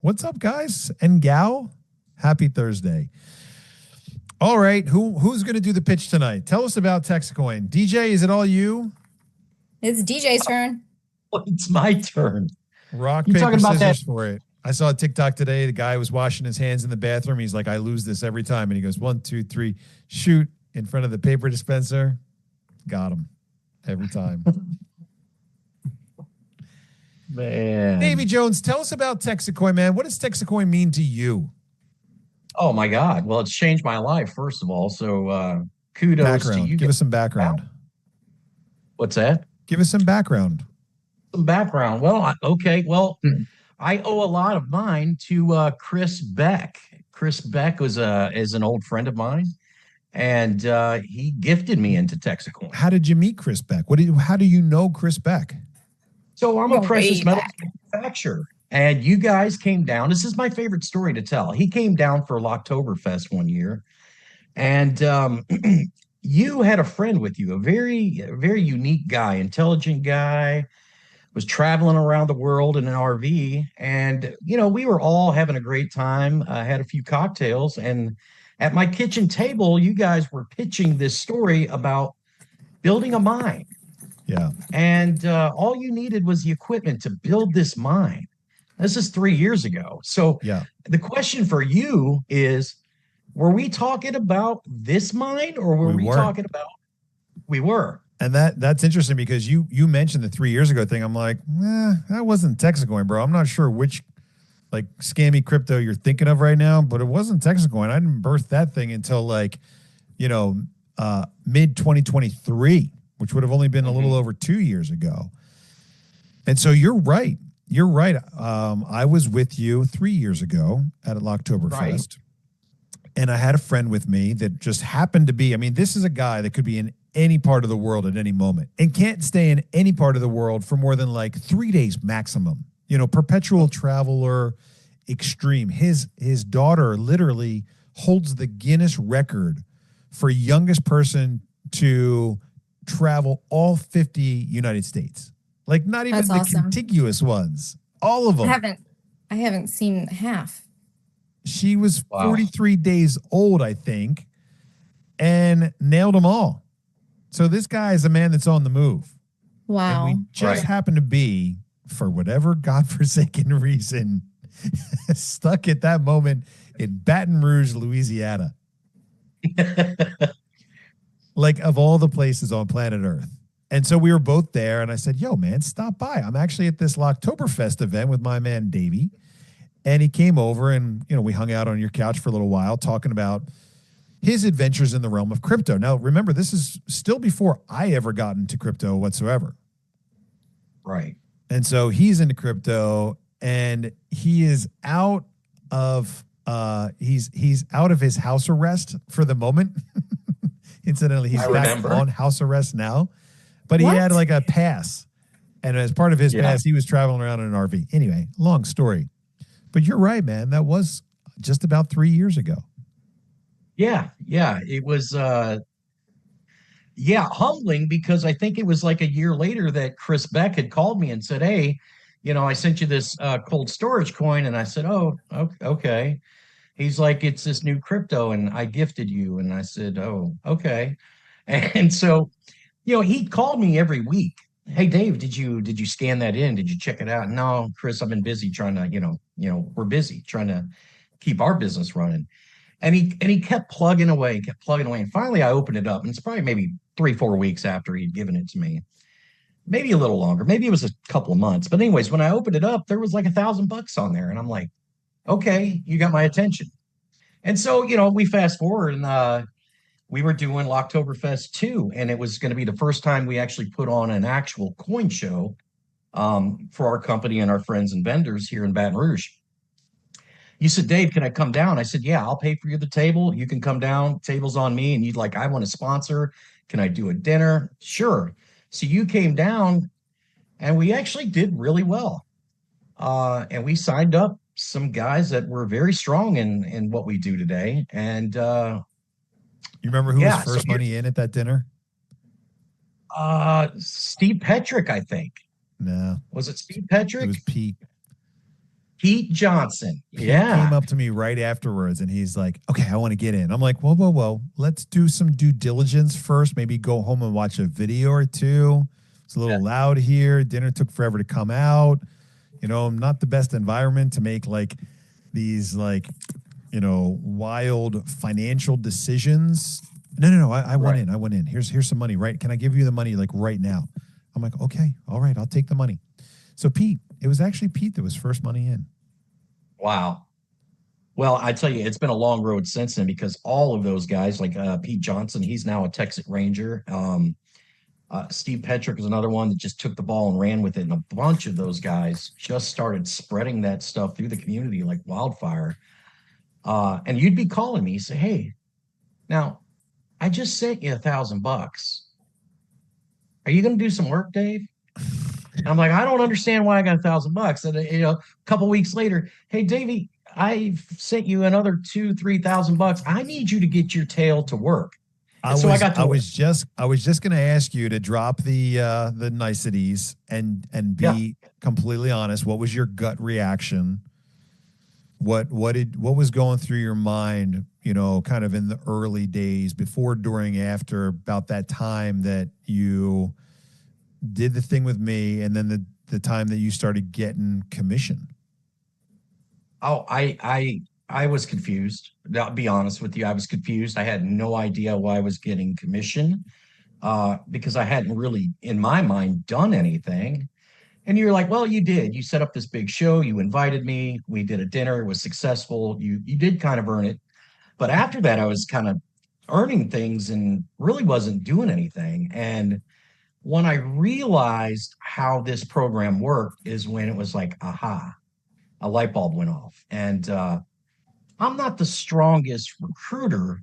What's up, guys and gal? Happy Thursday. All right, who's going to do the pitch tonight? Tell us about TexitCoin. DJ, is it all you? It's DJ's turn. It's my turn. Rock, You paper, talking about scissors that? for it. I saw a TikTok today. The guy was washing his hands in the bathroom. He's like, I lose this every time. And he goes, 1, 2, 3, shoot in front of the paper dispenser. Got him every time. Man. Davy Jones, tell us about TexitCoin, man. What does TexitCoin mean to you? Oh my God. Well, it's changed my life, first of all. So kudos to you. Give us some background. What's that? Give us some background. Some background. Well, okay. Well, I owe a lot of mine to Chris Beck. Chris Beck is an old friend of mine, and he gifted me into TexitCoin. How did you meet Chris Beck? How do you know Chris Beck? So I'm a precious metals manufacturer, and you guys came down. This is my favorite story to tell. He came down for Locktoberfest one year, and you had a friend with you, a very unique guy, intelligent guy, was traveling around the world in an RV, and we were all having a great time. I had a few cocktails, and at my kitchen table, you guys were pitching this story about building a mine. Yeah. And all you needed was the equipment to build this mine. This is 3 years ago. So yeah, the question for you is, were we talking about this mine, or were we talking about, we were. And that's interesting because you mentioned the 3 years ago thing. I'm like, that wasn't TexitCoin, bro. I'm not sure which like scammy crypto you're thinking of right now, but it wasn't TexitCoin. I didn't birth that thing until like, mid 2023. Which would have only been a little over 2 years ago. And so you're right. You're right. I was with you 3 years ago at Locktoberfest. Right. And I had a friend with me that just happened to be, this is a guy that could be in any part of the world at any moment and can't stay in any part of the world for more than like 3 days maximum. Perpetual traveler extreme. His daughter literally holds the Guinness record for youngest person to travel all 50 United States. Like not even the contiguous ones. All of them. I haven't seen half. She was 43 days old, I think, and nailed them all. So this guy is a man that's on the move. Wow. And we just happen to be, for whatever godforsaken reason, stuck at that moment in Baton Rouge, Louisiana. Like of all the places on planet Earth. And so we were both there and I said, yo, man, stop by. I'm actually at this Locktoberfest event with my man, Davey. And he came over and, we hung out on your couch for a little while talking about his adventures in the realm of crypto. Now, remember, this is still before I ever got into crypto whatsoever. Right. And so he's into crypto and he is out of, he's out of his house arrest for the moment. Incidentally, he's back on house arrest now, but he had like a pass. And as part of his pass, he was traveling around in an RV. Anyway, long story. But you're right, man. That was just about 3 years ago. Yeah. It was, humbling because I think it was like a year later that Chris Beck had called me and said, hey, I sent you this cold storage coin. And I said, oh, okay. He's like, it's this new crypto and I gifted you. And I said, oh, okay. And so, he called me every week. Hey, Dave, did you scan that in? Did you check it out? No, Chris, I've been busy trying to, we're busy trying to keep our business running. And he kept plugging away. And finally I opened it up and it's probably maybe 3-4 weeks after he'd given it to me. Maybe a little longer. Maybe it was a couple of months. But anyways, when I opened it up, there was like $1,000 on there. And I'm like, okay, you got my attention. And so, we fast forward and we were doing Locktoberfest 2, and it was going to be the first time we actually put on an actual coin show for our company and our friends and vendors here in Baton Rouge. You said, Dave, can I come down? I said, yeah, I'll pay for you the table. You can come down. Table's on me. And you'd like, I want to sponsor. Can I do a dinner? Sure. So you came down and we actually did really well. And we signed up some guys that were very strong in what we do today. And you remember who was first money in at that dinner? Steve Petrick, I think. No. Was it Steve Petrick? It was Pete. Pete Johnson. Pete Yeah. came up to me right afterwards and he's like, okay, I want to get in. I'm like, whoa. Let's do some due diligence first. Maybe go home and watch a video or two. It's a little loud here. Dinner took forever to come out. You know, not the best environment to make like these like, you know, wild financial decisions. No. I went in. I went in. Here's some money, right? Can I give you the money like right now? I'm like, okay, all right, I'll take the money. So Pete, it was actually Pete that was first money in. Wow. Well, I tell you, it's been a long road since then because all of those guys, like Pete Johnson, he's now a Texas Ranger. Steve Petrick is another one that just took the ball and ran with it. And a bunch of those guys just started spreading that stuff through the community like wildfire. And you'd be calling me, say, hey, now I just sent you $1,000. Are you going to do some work, Dave? And I'm like, I don't understand why I got $1,000. And you know, a couple weeks later, hey, Davey, I've sent you another $2,000-3,000. I need you to get your tail to work. I was just going to ask you to drop the niceties and be completely honest. What was your gut reaction? What was going through your mind, you know, kind of in the early days, before, during, after, about that time that you did the thing with me, and then the time that you started getting commission? Oh, I was confused. I'll be honest with you. I was confused. I had no idea why I was getting commission because I hadn't really, in my mind, done anything. And you're like, well, you did. You set up this big show. You invited me. We did a dinner. It was successful. You did kind of earn it. But after that, I was kind of earning things and really wasn't doing anything. And when I realized how this program worked is when it was like, aha, a light bulb went off. And I'm not the strongest recruiter,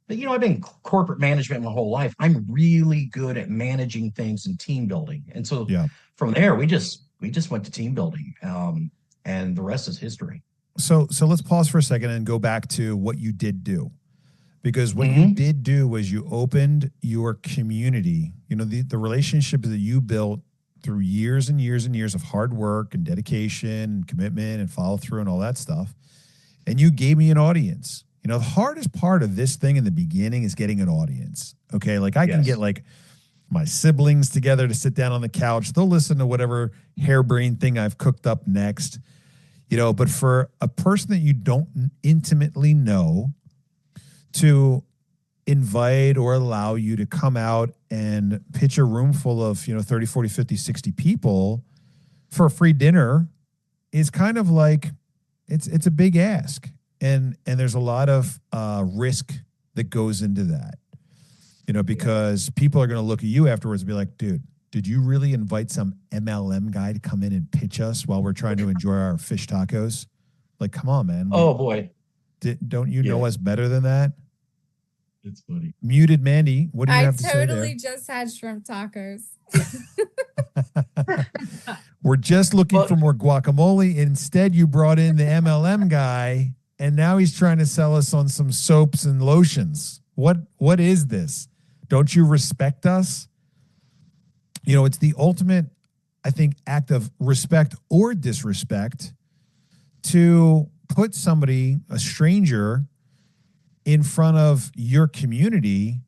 but you know, I've been in corporate management my whole life. I'm really good at managing things and team building. And so from there, we just went to team building, and the rest is history. So let's pause for a second and go back to what you did do, because what you did do was you opened your community. You know, the relationships that you built through years and years and years of hard work and dedication and commitment and follow through and all that stuff. And you gave me an audience. You know, the hardest part of this thing in the beginning is getting an audience. Okay. Like I can get like my siblings together to sit down on the couch. They'll listen to whatever harebrained thing I've cooked up next, you know, but for a person that you don't intimately know to invite or allow you to come out and pitch a room full of, you know, 30, 40, 50, 60 people for a free dinner is kind of like, it's a big ask. And there's a lot of risk that goes into that, you know, because people are going to look at you afterwards and be like, dude, did you really invite some MLM guy to come in and pitch us while we're trying to enjoy our fish tacos? Like, come on, man. Oh boy. Don't you know us better than that? It's funny. Muted Mandy, what do you have to say there? I totally just had shrimp tacos. We're just looking for more guacamole. Instead, you brought in the MLM guy, and now he's trying to sell us on some soaps and lotions. What is this? Don't you respect us? You know, it's the ultimate, I think, act of respect or disrespect to put somebody, a stranger, in front of your community.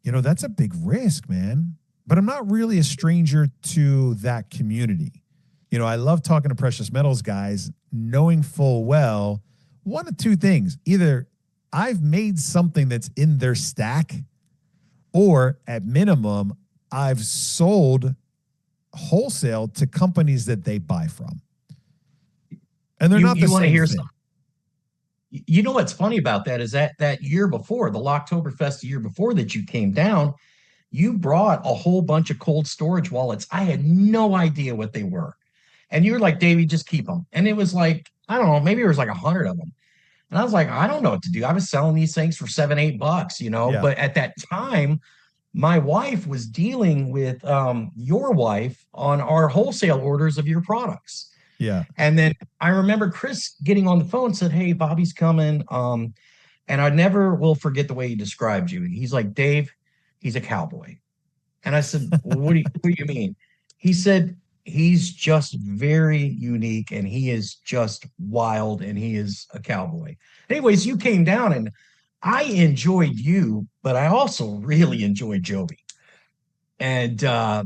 You know, that's a big risk, man. But I'm not really a stranger to that community. You know, I love talking to precious metals guys, knowing full well one of two things. Either I've made something that's in their stack, or at minimum, I've sold wholesale to companies that they buy from. And they're not the same thing. You know what's funny about that is that year before, the Locktoberfest the year before that you came down, you brought a whole bunch of cold storage wallets. I had no idea what they were. And you were like, Davey, just keep them. And it was like, I don't know, maybe there was like 100 of them. And I was like, I don't know what to do. I was selling these things for $7-8, you know, but at that time, my wife was dealing with your wife on our wholesale orders of your products. Yeah. And then I remember Chris getting on the phone and said, hey, Bobby's coming. And I never will forget the way he described you. He's like, Dave, he's a cowboy. And I said, well, what do you mean? He said, he's just very unique, and he is just wild, and he is a cowboy. Anyways, you came down, and I enjoyed you, but I also really enjoyed Joby. And yeah,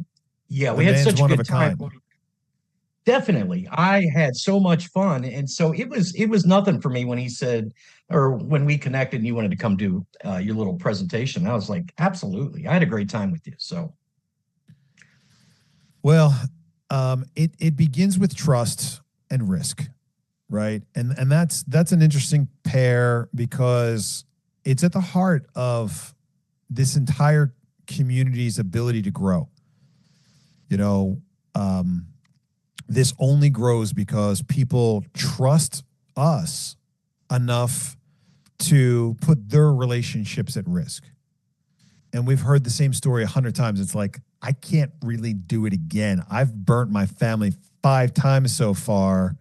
The we had man's such a one of good a time. kind. Definitely. I had so much fun. And so it was nothing for me when he said, or when we connected and you wanted to come do your little presentation. I was like, absolutely. I had a great time with you. So Well, it begins with trust and risk, right? And that's an interesting pair because it's at the heart of this entire community's ability to grow. You know, this only grows because people trust us enough to put their relationships at risk. And we've heard the same story 100 times. It's like, I can't really do it again. I've burnt my family 5 times so far.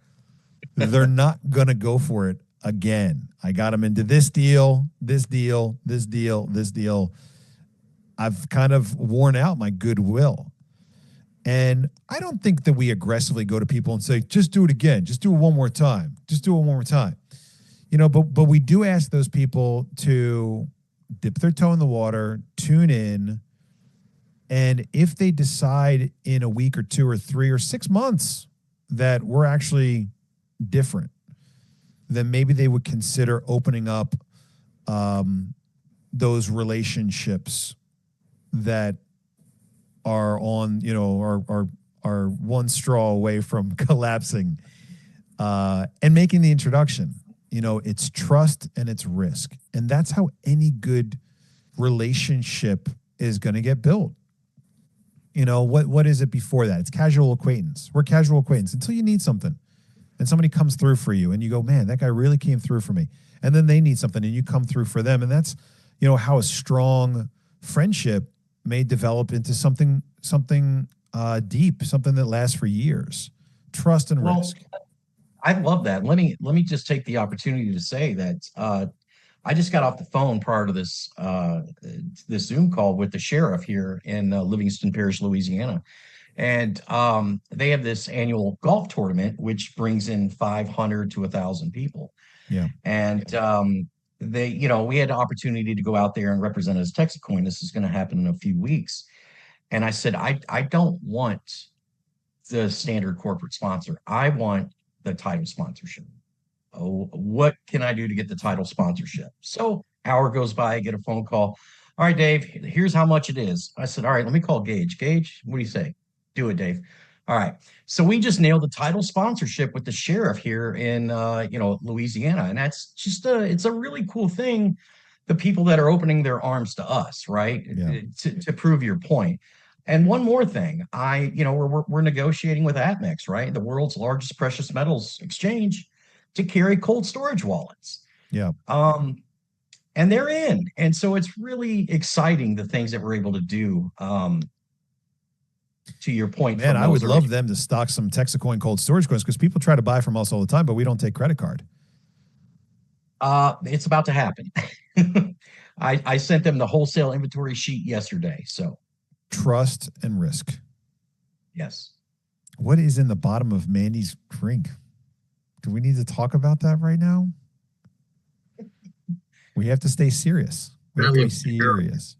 They're not going to go for it again. I got them into this deal, this deal, this deal, this deal. I've kind of worn out my goodwill. And I don't think that we aggressively go to people and say, just do it again. Just do it one more time. Just do it one more time. You know, but we do ask those people to dip their toe in the water, tune in, and if they decide in a week or 2 or 3 or 6 months that we're actually different, then maybe they would consider opening up those relationships that are on, you know, are one straw away from collapsing, and making the introduction. You know, it's trust and it's risk. And that's how any good relationship is going to get built. You know, what is it before that? It's casual acquaintance. We're casual acquaintance until you need something. And somebody comes through for you and you go, man, that guy really came through for me. And then they need something and you come through for them. And that's, you know, how a strong friendship may develop into something deep, something that lasts for years. Trust and risk. I love that. Let me just take the opportunity to say that I just got off the phone prior to this Zoom call with the sheriff here in Livingston Parish, Louisiana, and they have this annual golf tournament which brings in 500 to 1,000 people. Yeah. And we had the opportunity to go out there and represent as TexitCoin. This is going to happen in a few weeks, and I said I don't want the standard corporate sponsor. I want the title sponsorship. Oh, what can I do to get the title sponsorship? So hour goes by, I get a phone call. All right, Dave, here's how much it is. I said, all right, let me call Gaige. Gaige, what do you say? Do it, Dave. All right. So we just nailed the title sponsorship with the sheriff here in Louisiana. And that's just it's a really cool thing. The people that are opening their arms to us, right? Yeah. To prove your point. And one more thing, we're negotiating with Atmex, right? The world's largest precious metals exchange, to carry cold storage wallets. Yeah. And they're in. And so it's really exciting, the things that we're able to do. To your point, man, I would love them to stock some TexitCoin cold storage coins because people try to buy from us all the time, but we don't take credit card. It's about to happen. I sent them the wholesale inventory sheet yesterday. So trust and risk. Yes. What is in the bottom of Mandy's drink? Do we need to talk about that right now? We have to stay serious. We have to be serious.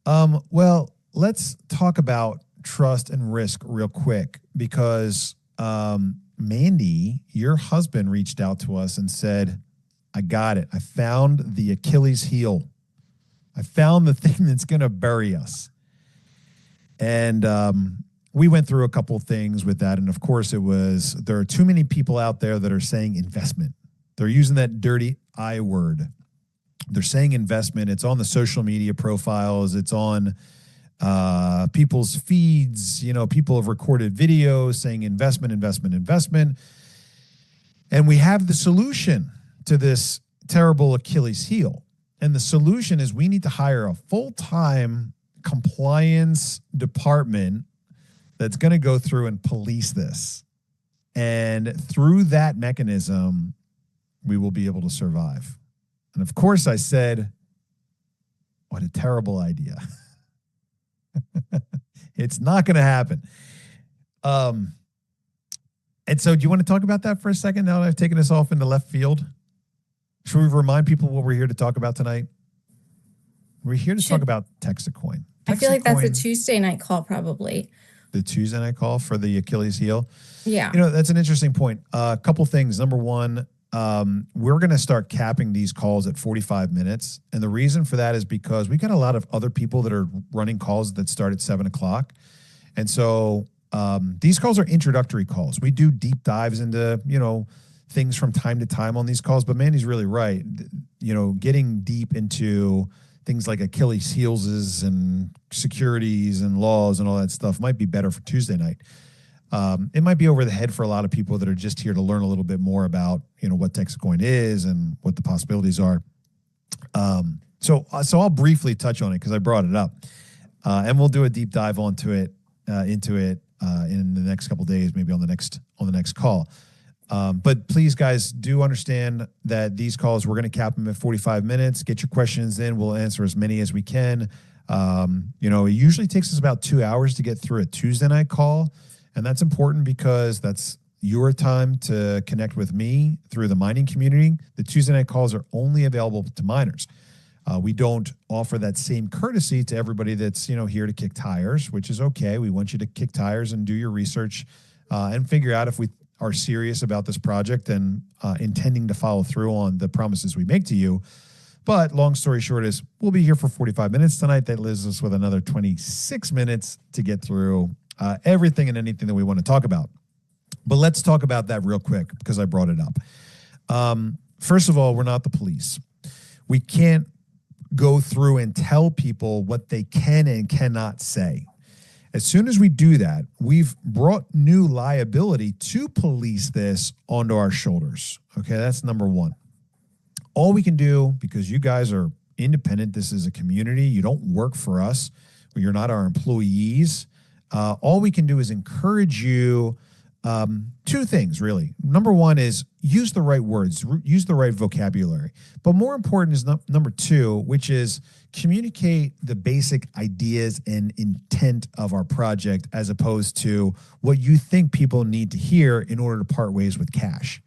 Well, let's talk about trust and risk real quick because Mandy, your husband, reached out to us and said, I got it. I found the Achilles heel. I found the thing that's going to bury us. And we went through a couple of things with that. And of course, there are too many people out there that are saying investment. They're using that dirty I word. They're saying investment. It's on the social media profiles. It's on people's feeds. You know, people have recorded videos saying investment, investment, investment. And we have the solution to this terrible Achilles heel. And the solution is we need to hire a full-time compliance department that's going to go through and police this. And through that mechanism, we will be able to survive. And of course, I said, what a terrible idea. It's not going to happen. And so do you want to talk about that for a second now that I've taken us off into left field? Should we remind people what we're here to talk about tonight? We're here to talk about TexitCoin. I feel like that's a TexitCoin, Tuesday night call, probably. the Tuesday night call for the Achilles heel. Yeah. You know, that's an interesting point. A couple things. Number one, we're going to start capping these calls at 45 minutes. And the reason for that is because we got a lot of other people that are running calls that start at 7 o'clock. And so these calls are introductory calls. We do deep dives into, you know, things from time to time on these calls. But Mandy's really right. You know, getting deep into things like Achilles heels and securities and laws and all that stuff might be better for Tuesday night. It might be over the head for a lot of people that are just here to learn a little bit more about, you know, what TexitCoin is and what the possibilities are. So I'll briefly touch on it because I brought it up, and we'll do a deep dive into it in the next couple of days, maybe on the next call. But please, guys, do understand that these calls, we're going to cap them at 45 minutes. Get your questions in. We'll answer as many as we can. You know, it usually takes us about 2 hours to get through a Tuesday night call. And that's important because that's your time to connect with me through the mining community. The Tuesday night calls are only available to miners. We don't offer that same courtesy to everybody that's, you know, here to kick tires, which is okay. We want you to kick tires and do your research and figure out if we are serious about this project and intending to follow through on the promises we make to you. But long story short is we'll be here for 45 minutes tonight. That leaves us with another 26 minutes to get through everything and anything that we want to talk about. But let's talk about that real quick because I brought it up. First of all, we're not the police. We can't go through and tell people what they can and cannot say. As soon as we do that, we've brought new liability to police this onto our shoulders. Okay, that's number one. All we can do, because you guys are independent, this is a community, you don't work for us, you're not our employees. All we can do is encourage you. Two things, really. Number one is use the right words, use the right vocabulary. But more important is number two, which is communicate the basic ideas and intent of our project as opposed to what you think people need to hear in order to part ways with cash.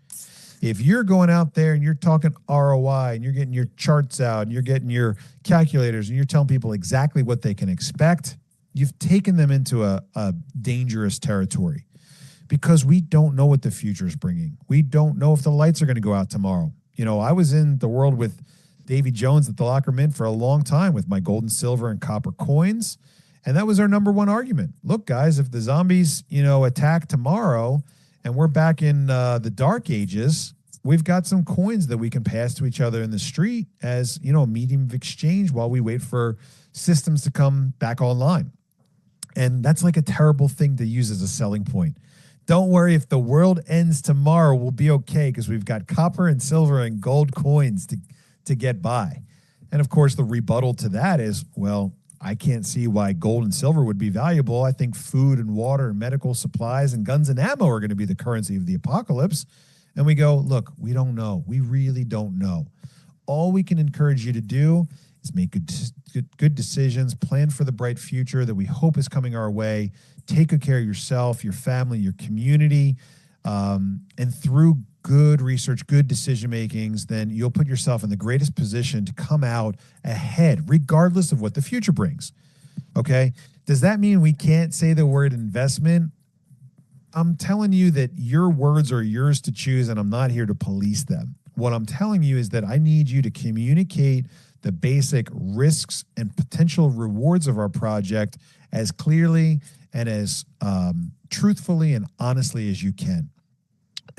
If you're going out there and you're talking ROI and you're getting your charts out and you're getting your calculators and you're telling people exactly what they can expect, you've taken them into a dangerous territory because we don't know what the future is bringing. We don't know if the lights are going to go out tomorrow. You know, I was in the world with Davy Jones at the Locker Mint for a long time with my gold and silver and copper coins. And that was our number one argument. Look, guys, if the zombies, you know, attack tomorrow and we're back in the dark ages, we've got some coins that we can pass to each other in the street as, you know, a medium of exchange while we wait for systems to come back online. And that's like a terrible thing to use as a selling point. Don't worry, if the world ends tomorrow, we'll be okay because we've got copper and silver and gold coins to get by. And of course, the rebuttal to that is, well, I can't see why gold and silver would be valuable. I think food and water and medical supplies and guns and ammo are going to be the currency of the apocalypse. And we go, look, we don't know. We really don't know. All we can encourage you to do is make good decisions, plan for the bright future that we hope is coming our way. Take good care of yourself, your family, your community, and through good research, good decision makings, then you'll put yourself in the greatest position to come out ahead, regardless of what the future brings. Okay? Does that mean we can't say the word investment? I'm telling you that your words are yours to choose, and I'm not here to police them. What I'm telling you is that I need you to communicate the basic risks and potential rewards of our project as clearly and as truthfully and honestly as you can.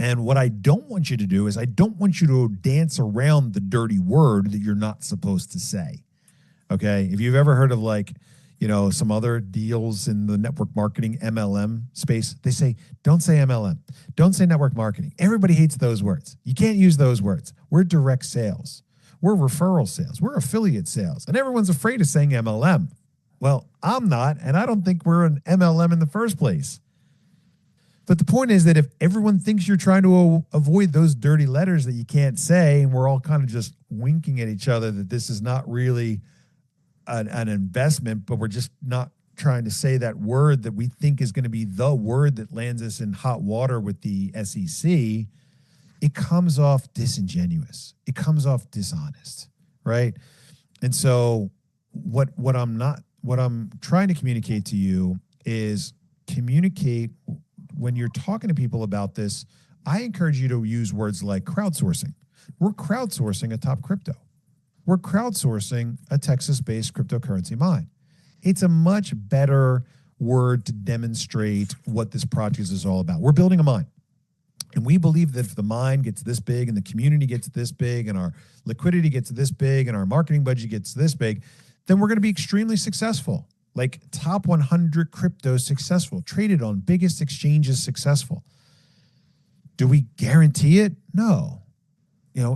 And what I don't want you to do is I don't want you to dance around the dirty word that you're not supposed to say. Okay? If you've ever heard of, like, you know, some other deals in the network marketing MLM space, they say, don't say MLM. Don't say network marketing. Everybody hates those words. You can't use those words. We're direct sales. We're referral sales. We're affiliate sales. And everyone's afraid of saying MLM. Well, I'm not, and I don't think we're an MLM in the first place. But the point is that if everyone thinks you're trying to avoid those dirty letters that you can't say, and we're all kind of just winking at each other that this is not really an investment, but we're just not trying to say that word that we think is going to be the word that lands us in hot water with the SEC, it comes off disingenuous. It comes off dishonest, right? And so what I'm trying to communicate to you is communicate when you're talking to people about this. I encourage you to use words like crowdsourcing. We're crowdsourcing a top crypto. We're crowdsourcing a Texas-based cryptocurrency mine. It's a much better word to demonstrate what this project is all about. We're building a mine. And we believe that if the mine gets this big and the community gets this big and our liquidity gets this big and our marketing budget gets this big, then we're going to be extremely successful. Like top 100 crypto successful, traded on biggest exchanges successful. Do we guarantee it? No.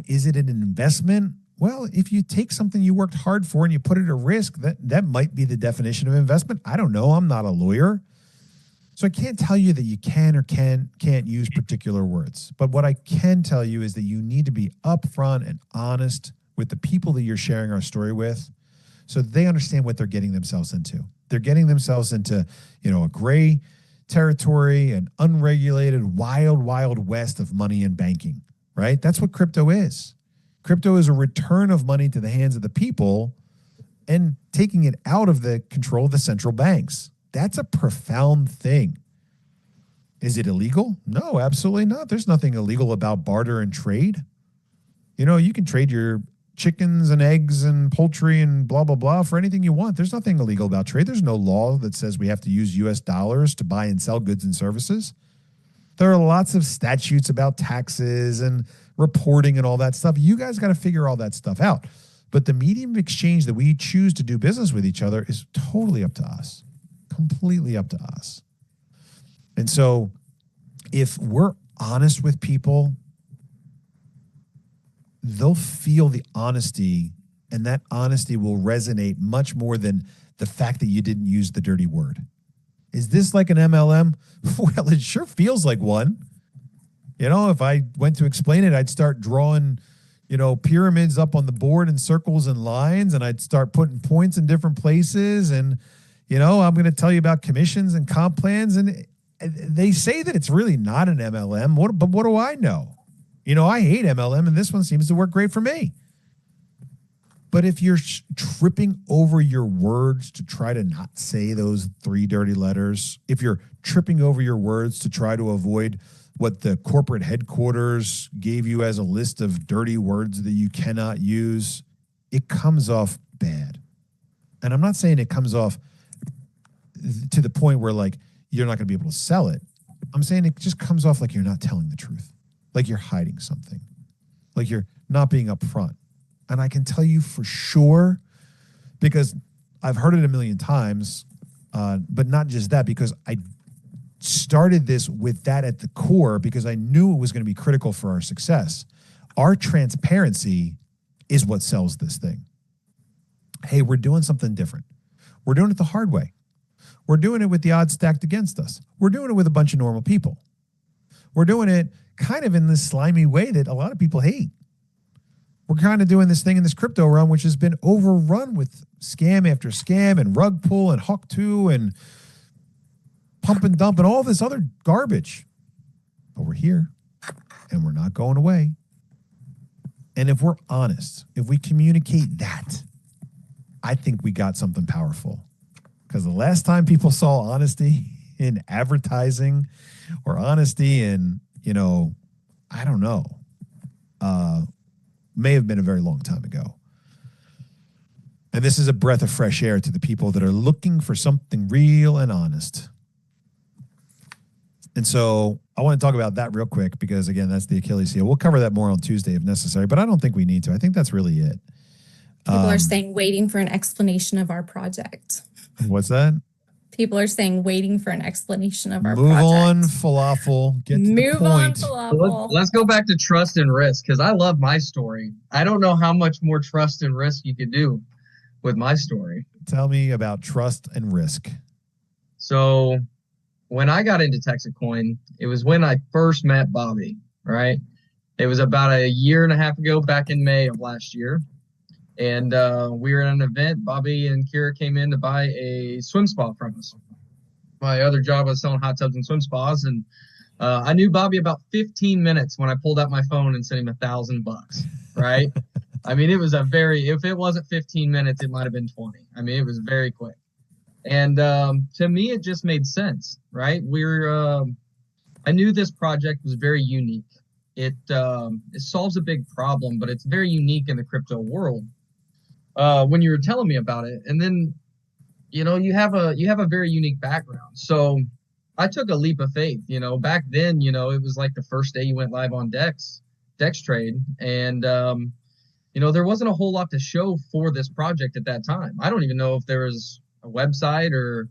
Is it an investment? Well, if you take something you worked hard for and you put it at risk, that might be the definition of investment. I don't know. I'm not a lawyer. So I can't tell you that you can or can't use particular words. But what I can tell you is that you need to be upfront and honest with the people that you're sharing our story with so they understand what they're getting themselves into. They're getting themselves into, a gray territory, an unregulated, wild, wild west of money and banking, right? That's what crypto is. Crypto is a return of money to the hands of the people and taking it out of the control of the central banks. That's a profound thing. Is it illegal? No, absolutely not. There's nothing illegal about barter and trade. You can trade your chickens and eggs and poultry and blah, blah, blah for anything you want. There's nothing illegal about trade. There's no law that says we have to use US dollars to buy and sell goods and services. There are lots of statutes about taxes and reporting and all that stuff. You guys got to figure all that stuff out. But the medium of exchange that we choose to do business with each other is totally up to us, completely up to us. And so if we're honest with people, they'll feel the honesty, and that honesty will resonate much more than the fact that you didn't use the dirty word. Is this like an MLM? Well, it sure feels like one. If I went to explain it, I'd start drawing, pyramids up on the board and circles and lines, and I'd start putting points in different places. And, I'm going to tell you about commissions and comp plans. And they say that it's really not an MLM. But what do I know? I hate MLM, and this one seems to work great for me. But if you're tripping over your words to try to not say those 3 dirty letters, if you're tripping over your words to try to avoid what the corporate headquarters gave you as a list of dirty words that you cannot use, it comes off bad. And I'm not saying it comes off to the point where like you're not going to be able to sell it. I'm saying it just comes off like you're not telling the truth, like you're hiding something, like you're not being upfront. And I can tell you for sure, because I've heard it a million times, but not just that, because I started this with that at the core because I knew it was going to be critical for our success. Our transparency is what sells this thing. Hey, we're doing something different. We're doing it the hard way. We're doing it with the odds stacked against us. We're doing it with a bunch of normal people. We're doing it kind of in this slimy way that a lot of people hate. We're kind of doing this thing in this crypto realm, which has been overrun with scam after scam and rug pull and Hawk 2 and pump and dump and all this other garbage. But we're here and we're not going away. And if we're honest, if we communicate that, I think we got something powerful. Because the last time people saw honesty in advertising or honesty in, I don't know, may have been a very long time ago. And this is a breath of fresh air to the people that are looking for something real and honest. And so I want to talk about that real quick because, again, that's the Achilles heel. We'll cover that more on Tuesday if necessary, but I don't think we need to. I think that's really it. People are saying waiting for an explanation of our project. What's that? People are saying waiting for an explanation of our Move project. on, falafel. Get to the point. Move on, falafel. Let's go back to trust and risk because I love my story. I don't know how much more trust and risk you could do with my story. Tell me about trust and risk. So when I got into TexitCoin, it was when I first met Bobby, right? It was about a year and a half ago, back in May of last year. And we were at an event. Bobby and Kira came in to buy a swim spa from us. My other job was selling hot tubs and swim spas, and I knew Bobby about 15 minutes when I pulled out my phone and sent him $1,000, right? I mean, it was if it wasn't 15 minutes, it might have been 20. I mean, it was very quick. And to me, it just made sense, right? I knew this project was very unique. It solves a big problem, but it's very unique in the crypto world. When you were telling me about it, and then, you have a very unique background. So I took a leap of faith. Back then, it was like the first day you went live on Dex Trade, and there wasn't a whole lot to show for this project at that time. I don't even know if there was a website or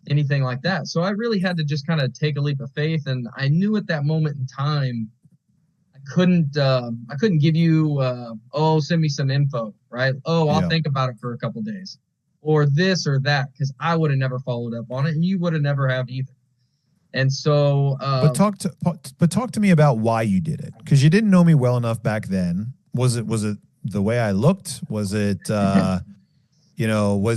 anything like that. So I really had to just kind of take a leap of faith. And I knew at that moment in time, I couldn't give you, send me some info, right? I'll think about it for a couple days, or this or that, because I would have never followed up on it, and you would have never have either. And so, but talk to me about why you did it, because you didn't know me well enough back then. Was it the way I looked? Was it, was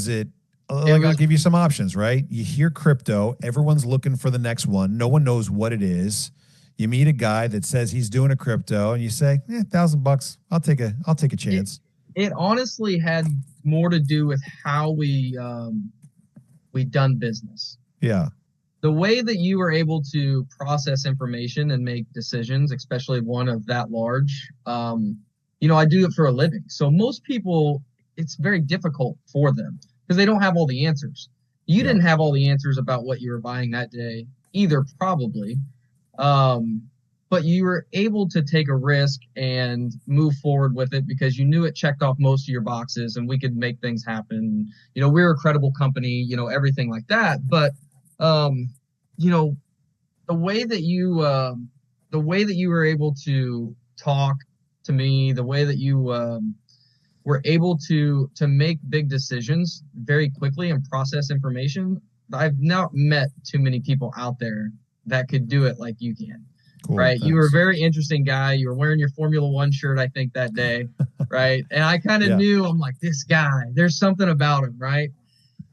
it? I'll give you some options, right? You hear crypto, everyone's looking for the next one. No one knows what it is. You meet a guy that says he's doing a crypto, and you say, $1,000. I'll take a chance. It honestly had more to do with how we done business. Yeah. The way that you were able to process information and make decisions, especially one of that large, I do it for a living. So most people, it's very difficult for them because they don't have all the answers. You didn't have all the answers about what you were buying that day either, probably. But you were able to take a risk and move forward with it because you knew it checked off most of your boxes and we could make things happen. We're a credible company, everything like that. But, the way that you were able to talk to me, the way that you were able to make big decisions very quickly and process information, I've not met too many people out there that could do it like you can. Cool, right? Thanks. You were a very interesting guy. You were wearing your Formula One shirt, I think, that day, right? And I kind of knew, I'm like, this guy, there's something about him, right?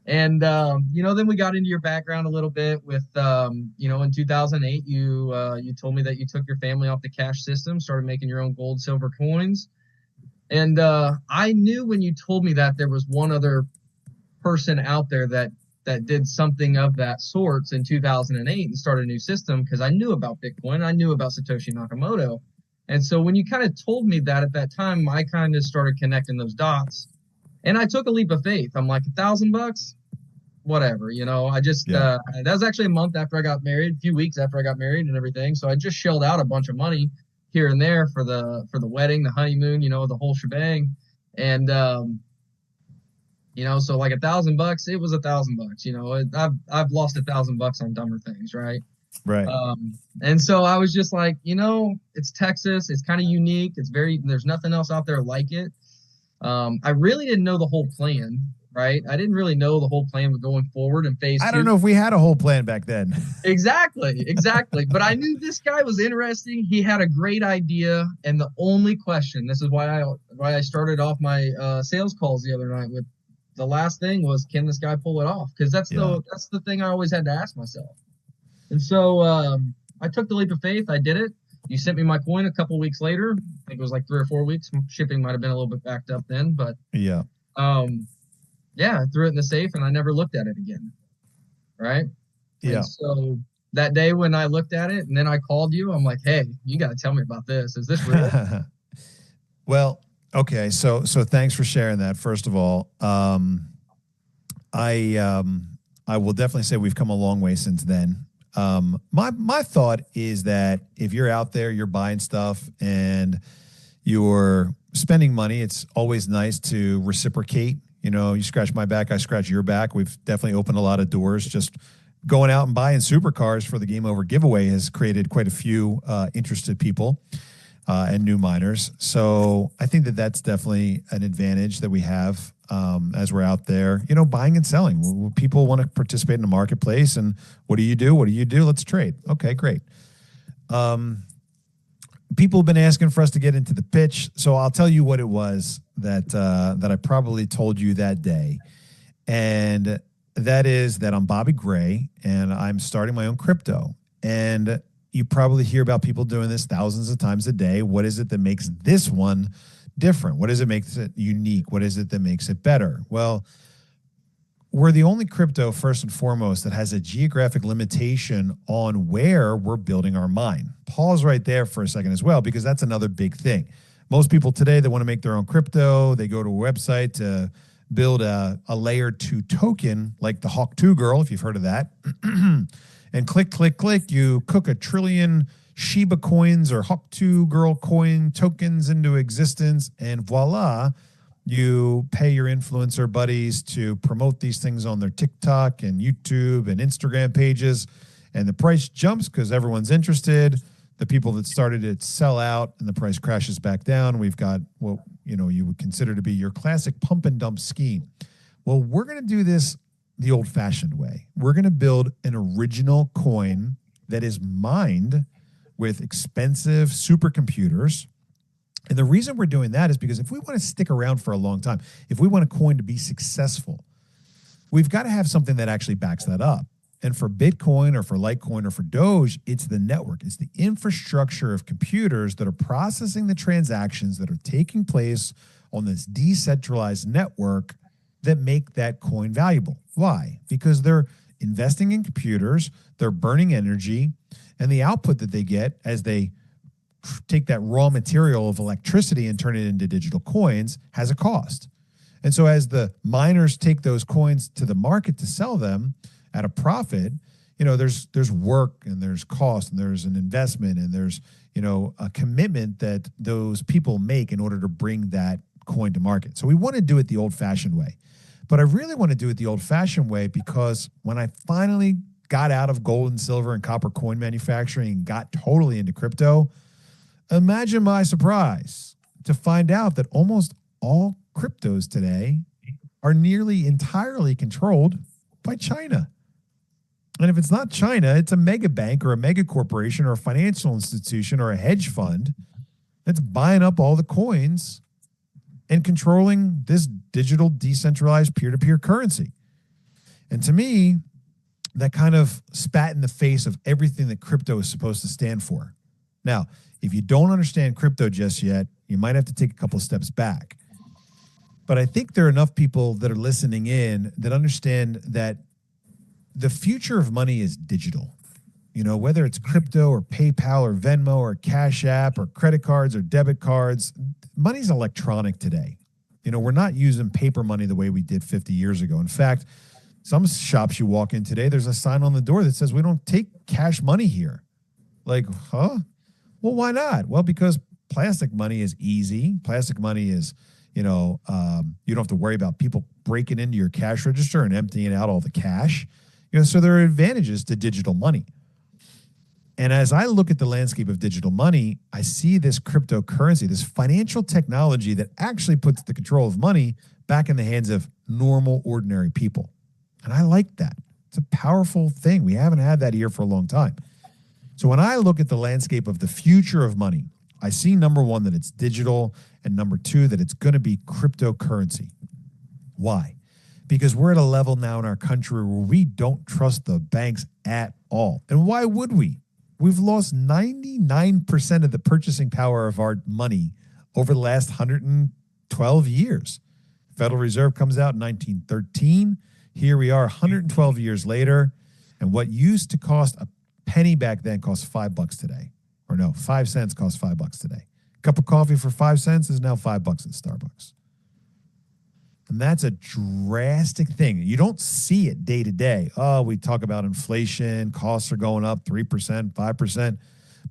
And, then we got into your background a little bit with, in 2008, you told me that you took your family off the cash system, started making your own gold, silver coins. And I knew when you told me that there was one other person out there that did something of that sorts in 2008 and started a new system, because I knew about Bitcoin. I knew about Satoshi Nakamoto. And so when you kind of told me that at that time, I kind of started connecting those dots. And I took a leap of faith. I'm like, $1,000? Whatever, I just, that was actually a month after I got married, a few weeks after I got married and everything. So I just shelled out a bunch of money here and there for the wedding, the honeymoon, the whole shebang. And, so like $1,000, it was $1,000, I've lost $1,000 on dumber things. Right. Right. And so I was just like, it's Texas. It's kind of unique. There's nothing else out there like it. I really didn't know the whole plan. Right. I didn't really know the whole plan with going forward in phase 2. I don't know if we had a whole plan back then. Exactly. But I knew this guy was interesting. He had a great idea. And the only question, this is why I started off my sales calls the other night with the last thing was, can this guy pull it off? Because that's the thing I always had to ask myself. And so I took the leap of faith. I did it. You sent me my coin a couple weeks later. I think it was like 3 or 4 weeks. Shipping might have been a little bit backed up then, but I threw it in the safe and I never looked at it again. Right. Yeah. And so that day when I looked at it and then I called you, I'm like, hey, you got to tell me about this. Is this real? Well, okay. So thanks for sharing that. First of all, I will definitely say we've come a long way since then. My thought is that if you're out there, you're buying stuff and you're spending money, it's always nice to reciprocate. You scratch my back, I scratch your back. We've definitely opened a lot of doors. Just going out and buying supercars for the Game Over giveaway has created quite a few interested people and new miners. So I think that that's definitely an advantage that we have as we're out there, buying and selling. People want to participate in the marketplace. And what do you do? What do you do? Let's trade. Okay, great. people have been asking for us to get into the pitch, so I'll tell you what it was that I probably told you that day, and that is that I'm Bobby Gray, and I'm starting my own crypto. And you probably hear about people doing this thousands of times a day. What is it that makes this one different? What is it makes it unique? What is it that makes it better? Well, we're the only crypto, first and foremost, that has a geographic limitation on where we're building our mine. Pause right there for a second as well, because that's another big thing. Most people today that want to make their own crypto, they go to a website to build a layer 2 token like the Hawk 2 girl, if you've heard of that. And click, click, click, you cook 1 trillion Shiba coins or Hawk 2 girl coin tokens into existence, and voila, you pay your influencer buddies to promote these things on their TikTok and YouTube and Instagram pages, and the price jumps because everyone's interested. The people that started it sell out, and the price crashes back down. We've got what you would consider to be your classic pump and dump scheme. Well, we're going to do this the old-fashioned way. We're going to build an original coin that is mined with expensive supercomputers. And the reason we're doing that is because if we want to stick around for a long time, if we want a coin to be successful, we've got to have something that actually backs that up. And for Bitcoin or for Litecoin or for Doge, it's the network. It's the infrastructure of computers that are processing the transactions that are taking place on this decentralized network that make that coin valuable. Why? Because they're investing in computers, they're burning energy, and the output that they get as they take that raw material of electricity and turn it into digital coins has a cost. And so as the miners take those coins to the market to sell them at a profit, there's work and there's cost and there's an investment and there's, a commitment that those people make in order to bring that coin to market. So we want to do it the old-fashioned way. But I really want to do it the old-fashioned way because when I finally got out of gold and silver and copper coin manufacturing and got totally into crypto, imagine my surprise to find out that almost all cryptos today are nearly entirely controlled by China. And if it's not China, it's a mega bank or a mega corporation or a financial institution or a hedge fund that's buying up all the coins and controlling this digital decentralized peer-to-peer currency. And to me, that kind of spat in the face of everything that crypto is supposed to stand for. Now, if you don't understand crypto just yet, you might have to take a couple of steps back. But I think there are enough people that are listening in that understand that the future of money is digital. Whether it's crypto or PayPal or Venmo or Cash App or credit cards or debit cards, money's electronic today. We're not using paper money the way we did 50 years ago. In fact, some shops you walk in today, there's a sign on the door that says, "We don't take cash money here." Like, huh? Well, why not? Well, because plastic money is easy. Plastic money is, you don't have to worry about people breaking into your cash register and emptying out all the cash. So there are advantages to digital money. And as I look at the landscape of digital money, I see this cryptocurrency, this financial technology that actually puts the control of money back in the hands of normal, ordinary people. And I like that. It's a powerful thing. We haven't had that here for a long time. So when I look at the landscape of the future of money, I see, number one, that it's digital, and number two, that it's going to be cryptocurrency. Why? Because we're at a level now in our country where we don't trust the banks at all. And why would we? We've lost 99% of the purchasing power of our money over the last 112 years. Federal Reserve comes out in 1913. Here we are 112 years later. And what used to cost a penny back then costs $5 today. Or no, 5 cents costs $5 today. A cup of coffee for 5 cents is now $5 at Starbucks. And that's a drastic thing. You don't see it day to day. Oh, we talk about inflation, costs are going up 3%, 5%.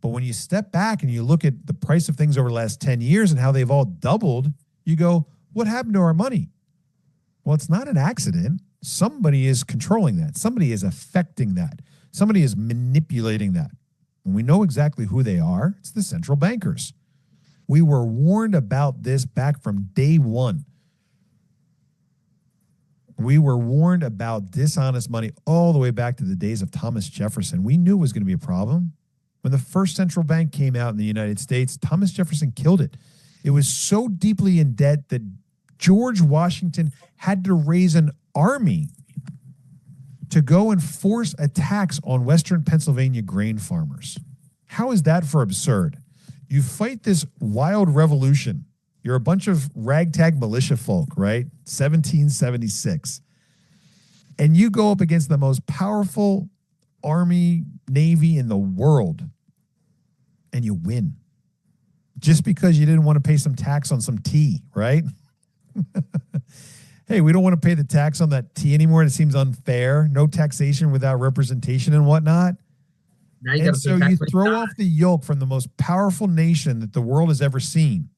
But when you step back and you look at the price of things over the last 10 years and how they've all doubled, you go, what happened to our money? Well, it's not an accident. Somebody is controlling that. Somebody is affecting that. Somebody is manipulating that. And we know exactly who they are. It's the central bankers. We were warned about this back from day one. We were warned about dishonest money all the way back to the days of Thomas Jefferson. We knew it was going to be a problem. When the first central bank came out in the United States, Thomas Jefferson killed it. It was so deeply in debt that George Washington had to raise an army to go and force a tax on Western Pennsylvania grain farmers. How is that for absurd? You fight this wild revolution. You're a bunch of ragtag militia folk, right? 1776. And you go up against the most powerful army, navy in the world, and you win. Just because you didn't want to pay some tax on some tea, right? Hey, we don't want to pay the tax on that tea anymore. It seems unfair. No taxation without representation and whatnot. Now you And got to so you throw off the yoke from the most powerful nation that the world has ever seen.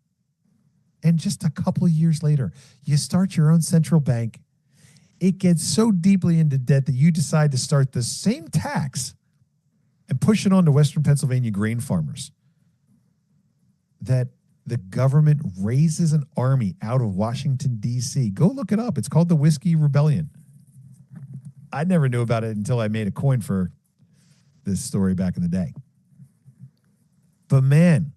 And just a couple of years later, you start your own central bank. It gets so deeply into debt that you decide to start the same tax and push it on to Western Pennsylvania grain farmers. That the government raises an army out of Washington, D.C. Go look it up. It's called the Whiskey Rebellion. I never knew about it until I made a coin for this story back in the day. But man,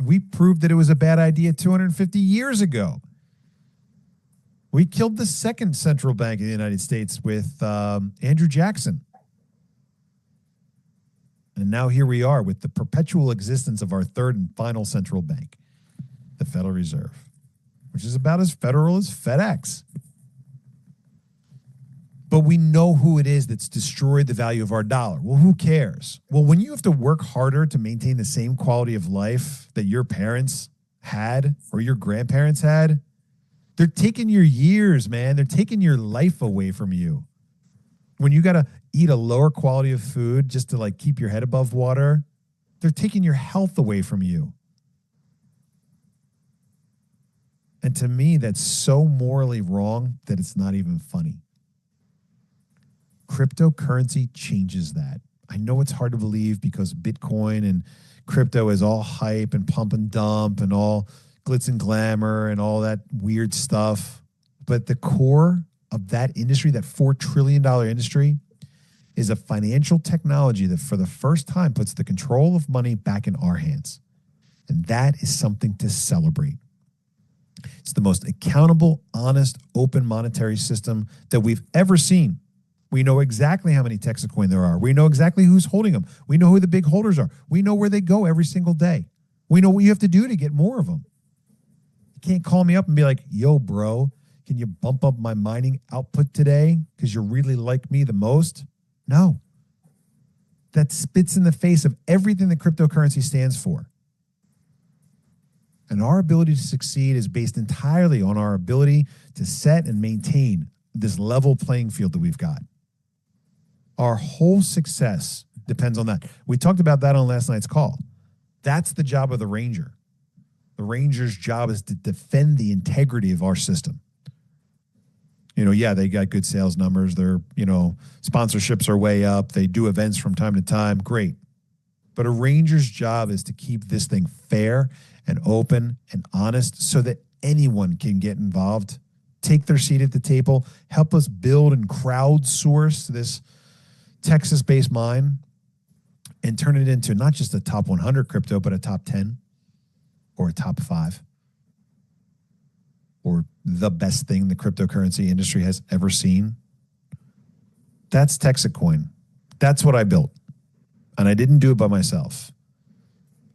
we proved that it was a bad idea 250 years ago. We killed the second central bank in the United States with Andrew Jackson. And now here we are with the perpetual existence of our third and final central bank, the Federal Reserve, which is about as federal as FedEx. But we know who it is that's destroyed the value of our dollar. Well, who cares? Well, when you have to work harder to maintain the same quality of life that your parents had or your grandparents had, they're taking your years, man. They're taking your life away from you. When you got to eat a lower quality of food just to like keep your head above water, they're taking your health away from you. And to me, that's so morally wrong that it's not even funny. Cryptocurrency changes that. I know it's hard to believe because Bitcoin and crypto is all hype and pump and dump and all glitz and glamour and all that weird stuff. But the core of that industry, that $4 trillion industry, is a financial technology that for the first time puts the control of money back in our hands. And that is something to celebrate. It's the most accountable, honest, open monetary system that we've ever seen. We know exactly how many TexitCoin there are. We know exactly who's holding them. We know who the big holders are. We know where they go every single day. We know what you have to do to get more of them. You can't call me up and be like, yo, bro, can you bump up my mining output today because you really like me the most? No. That spits in the face of everything that cryptocurrency stands for. And our ability to succeed is based entirely on our ability to set and maintain this level playing field that we've got. Our whole success depends on that. We talked about that on last night's call. That's the job of the Ranger. The Ranger's job is to defend the integrity of our system. You know, yeah, they got good sales numbers. Their, sponsorships are way up. They do events from time to time. Great. But a Ranger's job is to keep this thing fair and open and honest so that anyone can get involved, take their seat at the table, help us build and crowdsource this Texas-based mine and turn it into not just a top 100 crypto, but a top 10 or a top 5 or the best thing the cryptocurrency industry has ever seen. That's TexitCoin. That's what I built. And I didn't do it by myself.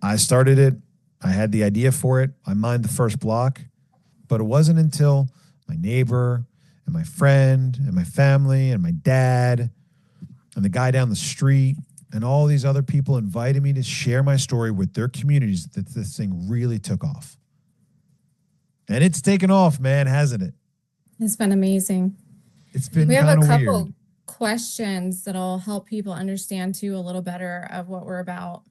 I started it. I had the idea for it. I mined the first block. But it wasn't until my neighbor and my friend and my family and my dad and the guy down the street and all these other people invited me to share my story with their communities that this thing really took off. And it's taken off, man, hasn't it? It's been amazing. It's been We have a kind of couple weird. questions that'll help people understand too a little better of what we're about.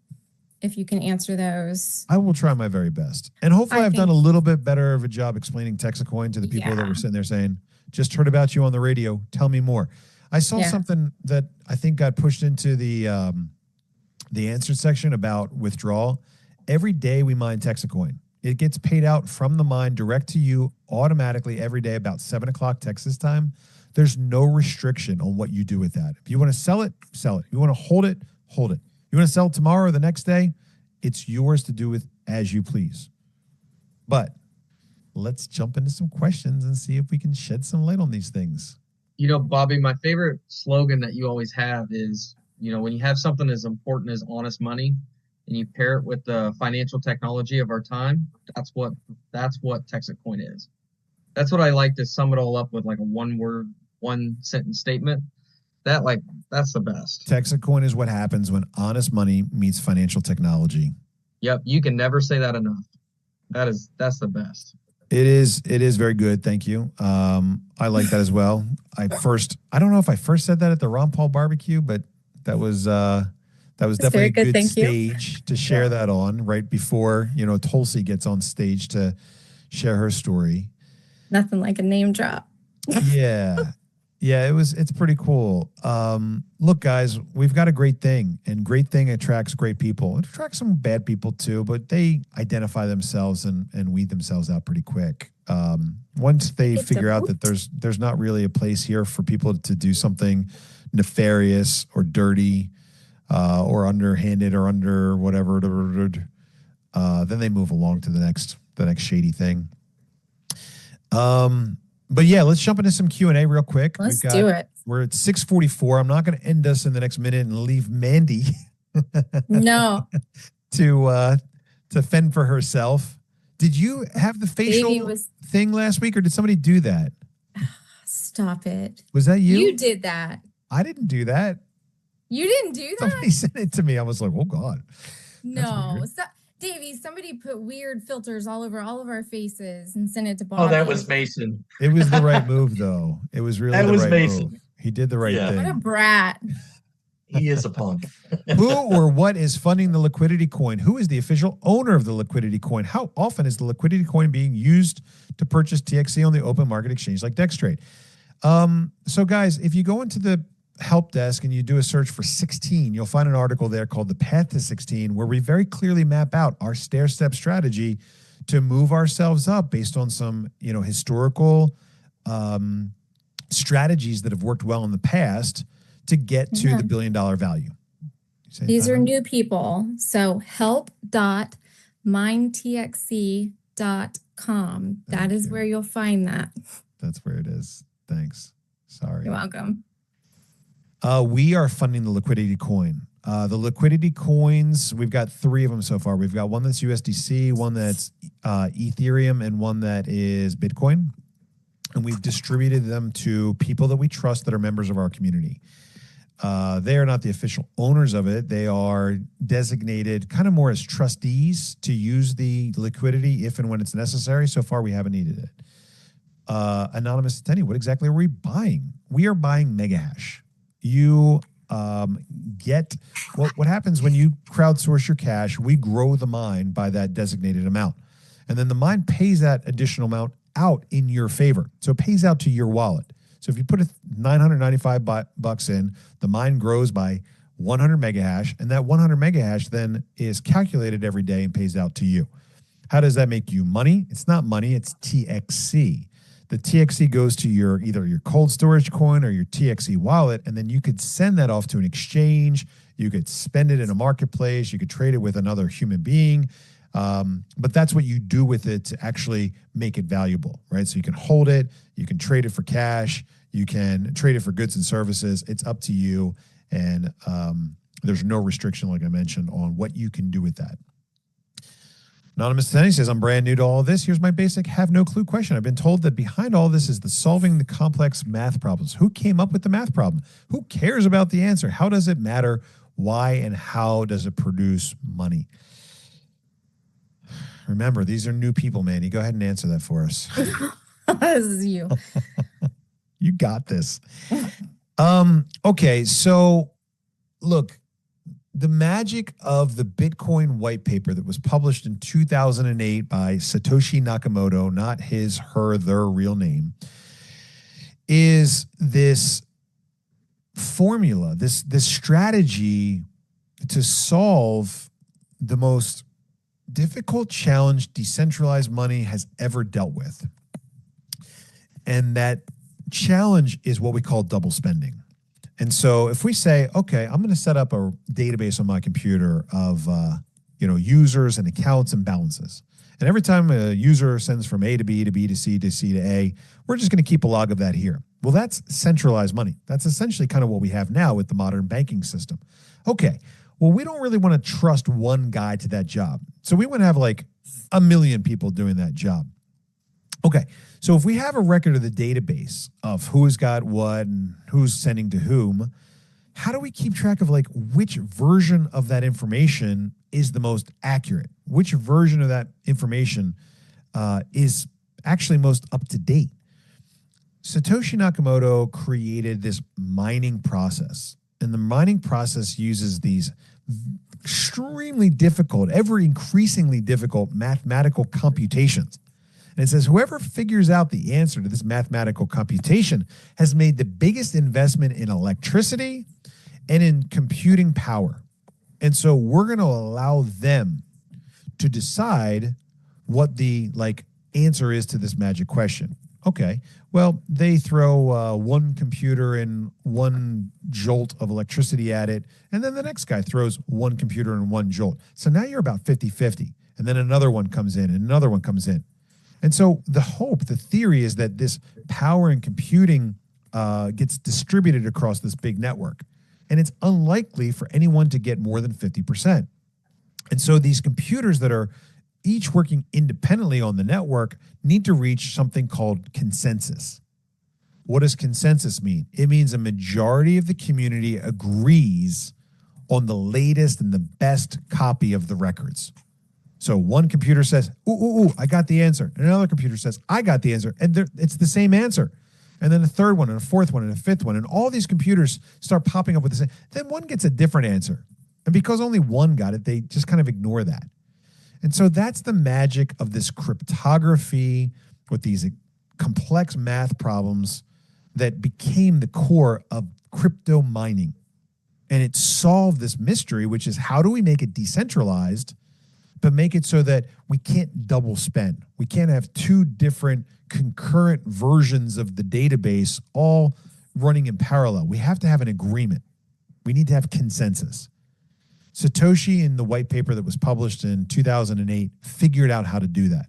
If you can answer those. I will try my very best. And hopefully I I've done a think- little bit better of a job explaining TexitCoin to the people that Yeah. were sitting there saying, just heard about you on the radio. Tell me more. I saw Yeah. something that I think got pushed into the answer section about withdrawal. Every day we mine TexitCoin. It gets paid out from the mine direct to you automatically every day about 7 o'clock Texas time. There's no restriction on what you do with that. If you want to sell it, sell it. If you want to hold it, hold it. You want to sell tomorrow or the next day? It's yours to do with as you please. But let's jump into some questions and see if we can shed some light on these things. You know, Bobby, my favorite slogan that you always have is, you know, when you have something as important as honest money and you pair it with the financial technology of our time, that's what TexitCoin is. That's what I like to sum it all up with, like a one sentence statement. That's the best. TexitCoin is what happens when honest money meets financial technology. Yep, you can never say that enough. That's the best. It is very good. Thank you. I like that as well. I don't know if I first said that at the Ron Paul barbecue, but that was definitely a good stage to share that on right before, you know, Tulsi gets on stage to share her story. Nothing like a name drop. Yeah. Yeah, it's pretty cool. Look, guys, we've got a great thing, and great thing attracts great people. It attracts some bad people too, but they identify themselves and weed themselves out pretty quick. Once they figure out that there's not really a place here for people to do something nefarious or dirty, or underhanded or under whatever, then they move along to the next shady thing. But yeah, let's jump into some Q&A real quick. Let's do it. We're at 6:44. I'm not going to end us in the next minute and leave Mandy No. to fend for herself. Did you have the facial thing last week, or did somebody do that? Stop it. Was that you? You did that. I didn't do that. You didn't do that? Somebody sent it to me. I was like, oh God. No. Davey, somebody put weird filters all over all of our faces and sent it to Bobby. Oh, that was Mason. It was the right move, though. It was really the right Mason. move. He did the right thing. What a brat. He is a punk. Who or what is funding the liquidity coin? Who is the official owner of the liquidity coin? How often is the liquidity coin being used to purchase TXC on the open market exchange like DexTrade? So guys, if you go into the help desk and you do a search for 16, you'll find an article there called The Path to 16, where we very clearly map out our stair-step strategy to move ourselves up based on some, you know, historical strategies that have worked well in the past to get to the $1 billion value. These are new people. So help.mindtxc.com. That is where you'll find that. That's where it is. Thanks. Sorry. You're welcome. We are funding the liquidity coin. The liquidity coins, we've got 3 of them so far. We've got one that's USDC, one that's Ethereum, and one that is Bitcoin. And we've distributed them to people that we trust that are members of our community. They are not the official owners of it. They are designated kind of more as trustees to use the liquidity if and when it's necessary. So far, we haven't needed it. Anonymous Attendee, what exactly are we buying? We are buying Mega Hash. You get what happens when you crowdsource your cash. We grow the mine by that designated amount, and then the mine pays that additional amount out in your favor. So it pays out to your wallet. So if you put $995 in, the mine grows by 100 mega hash, and that 100 mega hash then is calculated every day and pays out to you. How does that make you money? It's not money, it's TXC. The TXC goes to either your cold storage coin or your TXC wallet, and then you could send that off to an exchange. You could spend it in a marketplace. You could trade it with another human being. But that's what you do with it to actually make it valuable, right? So you can hold it, you can trade it for cash, you can trade it for goods and services. It's up to you. And there's no restriction, like I mentioned, on what you can do with that. Anonymous Tenny says, I'm brand new to all of this. Here's my basic have no clue question. I've been told that behind all this is the solving the complex math problems. Who came up with the math problem? Who cares about the answer? How does it matter? Why and how does it produce money? Remember, these are new people, Manny. Go ahead and answer that for us. This is you. You got this. Okay, so look, the magic of the Bitcoin white paper that was published in 2008 by Satoshi Nakamoto, not his, her, their real name, is this formula, this strategy to solve the most difficult challenge decentralized money has ever dealt with. And that challenge is what we call double spending. And so if we say, okay, I'm going to set up a database on my computer of, users and accounts and balances. And every time a user sends from A to B to B to C to C to A, we're just going to keep a log of that here. Well, that's centralized money. That's essentially kind of what we have now with the modern banking system. Okay, well, we don't really want to trust one guy to that job. So we want to have like 1 million people doing that job. Okay, so if we have a record of the database of who's got what and who's sending to whom, how do we keep track of like which version of that information is the most accurate? Which version of that information is actually most up to date? Satoshi Nakamoto created this mining process, and the mining process uses these extremely difficult, ever increasingly difficult mathematical computations. And it says whoever figures out the answer to this mathematical computation has made the biggest investment in electricity and in computing power. And so we're going to allow them to decide what the answer is to this magic question. Okay, well, they throw one computer and 1 jolt of electricity at it, and then the next guy throws 1 computer and 1 jolt. So now you're about 50-50, and then another one comes in, and another one comes in. And so the theory is that this power and computing gets distributed across this big network, and it's unlikely for anyone to get more than 50%. And so these computers that are each working independently on the network need to reach something called consensus. What does consensus mean? It means a majority of the community agrees on the latest and the best copy of the records. So one computer says, ooh, I got the answer. And another computer says, I got the answer. And it's the same answer. And then a third one, and a fourth one, and a fifth one. And all these computers start popping up with the same. Then one gets a different answer. And because only one got it, they just kind of ignore that. And so that's the magic of this cryptography with these complex math problems that became the core of crypto mining. And it solved this mystery, which is how do we make it decentralized, but make it so that we can't double spend. We can't have 2 different concurrent versions of the database all running in parallel. We have to have an agreement. We need to have consensus. Satoshi, in the white paper that was published in 2008, figured out how to do that.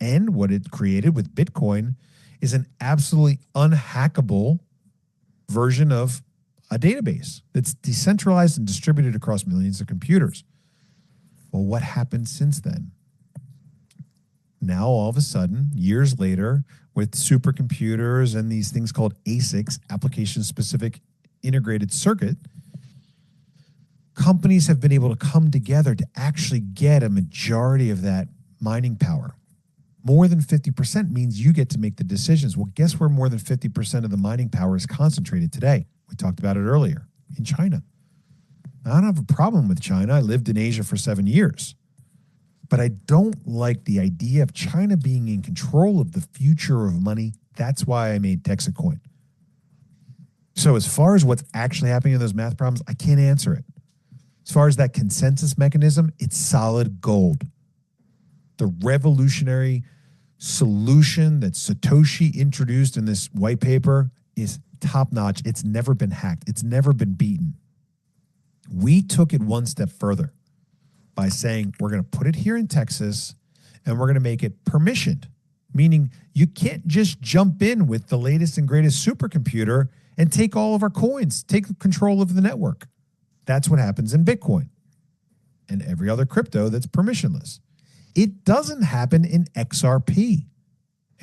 And what it created with Bitcoin is an absolutely unhackable version of a database that's decentralized and distributed across millions of computers. Well, what happened since then? Now, all of a sudden, years later, with supercomputers and these things called ASICs, application-specific integrated circuit, companies have been able to come together to actually get a majority of that mining power. More than 50% means you get to make the decisions. Well, guess where more than 50% of the mining power is concentrated today? We talked about it earlier, in China. I don't have a problem with China. I lived in Asia for 7 years. But I don't like the idea of China being in control of the future of money. That's why I made TexitCoin. So as far as what's actually happening in those math problems, I can't answer it. As far as that consensus mechanism, it's solid gold. The revolutionary solution that Satoshi introduced in this white paper is top-notch. It's never been hacked. It's never been beaten. We took it one step further by saying we're going to put it here in Texas and we're going to make it permissioned, meaning you can't just jump in with the latest and greatest supercomputer and take all of our coins, take control of the network. That's what happens in Bitcoin and every other crypto that's permissionless. It doesn't happen in XRP.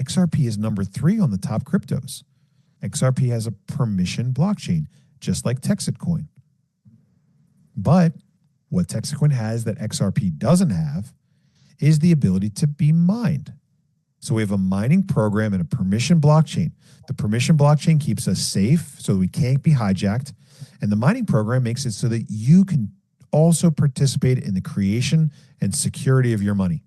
XRP is number 3 on the top cryptos. XRP has a permission blockchain, just like TexitCoin. But what TexitCoin has that XRP doesn't have is the ability to be mined. So we have a mining program and a permission blockchain. The permission blockchain keeps us safe so we can't be hijacked. And the mining program makes it so that you can also participate in the creation and security of your money.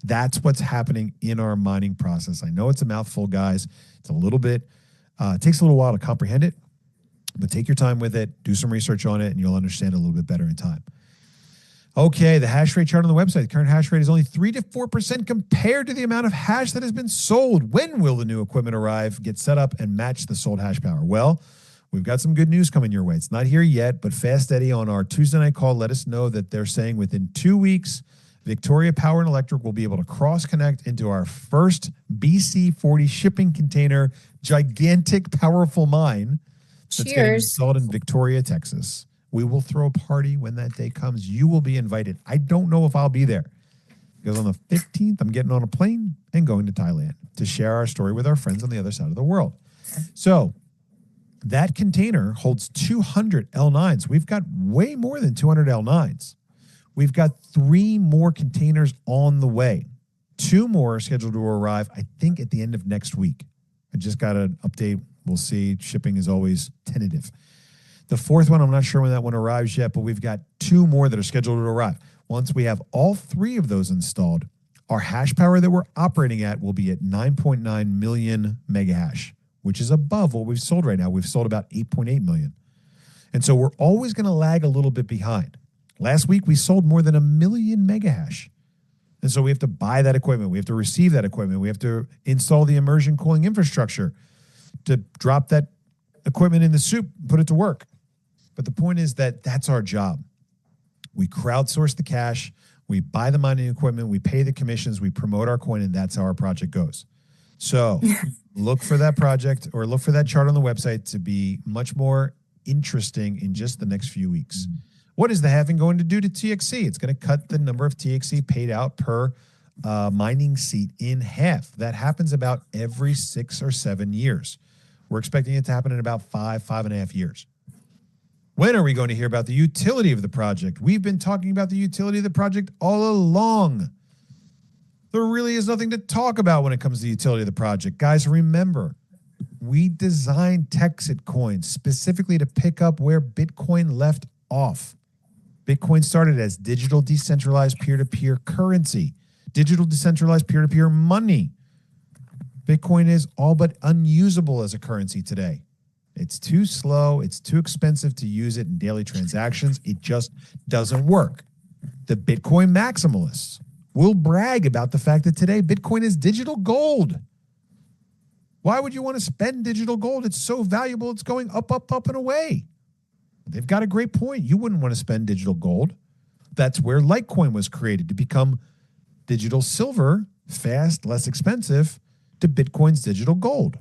That's what's happening in our mining process. I know it's a mouthful, guys. It's a little bit, it takes a little while to comprehend it, but take your time with it, do some research on it, and you'll understand it a little bit better in time. Okay, the hash rate chart on the website. The current hash rate is only 3 to 4% compared to the amount of hash that has been sold. When will the new equipment arrive, get set up, and match the sold hash power? Well, We've got some good news coming your way. It's not here yet, but Fast Eddie on our Tuesday night call let us know that they're saying within 2 weeks, Victoria Power and Electric will be able to cross-connect into our first BC40 shipping container, gigantic, powerful mine that's getting Cheers. installed in Victoria, Texas. We will throw a party when that day comes. You will be invited. I don't know if I'll be there because on the 15th, I'm getting on a plane and going to Thailand to share our story with our friends on the other side of the world. So that container holds 200 L9s. We've got way more than 200 L9s. We've got 3 more containers on the way. 2 more are scheduled to arrive, I think, at the end of next week. I just got an update. We'll see. Shipping is always tentative. The 4th one, I'm not sure when that one arrives yet, but we've got 2 more that are scheduled to arrive. Once we have all 3 of those installed, our hash power that we're operating at will be at 9.9 million megahash, which is above what we've sold right now. We've sold about 8.8 million. And so we're always going to lag a little bit behind. Last week, we sold more than 1 million megahash. And so we have to buy that equipment. We have to receive that equipment. We have to install the immersion cooling infrastructure to drop that equipment in the soup, put it to work. But the point is that that's our job. We crowdsource the cash, we buy the mining equipment, we pay the commissions, we promote our coin, and that's how our project goes. So look for that project or look for that chart on the website to be much more interesting in just the next few weeks. What is the halving going to do to TXC? It's going to cut the number of TXC paid out per mining seat in half. That happens about every 6 or 7 years. We're expecting it to happen in about 5.5 years. When are we going to hear about the utility of the project? We've been talking about the utility of the project all along. There really is nothing to talk about when it comes to the utility of the project. Guys, remember, we designed TexitCoin specifically to pick up where Bitcoin left off. Bitcoin started as digital decentralized peer-to-peer currency, digital decentralized peer-to-peer money. Bitcoin is all but unusable as a currency today. It's too slow. It's too expensive to use it in daily transactions. It just doesn't work. The Bitcoin maximalists will brag about the fact that today Bitcoin is digital gold. Why would you want to spend digital gold? It's so valuable. It's going up, up, up, and away. They've got a great point. You wouldn't want to spend digital gold. That's where Litecoin was created, to become digital silver, fast, less expensive, to Bitcoin's digital gold.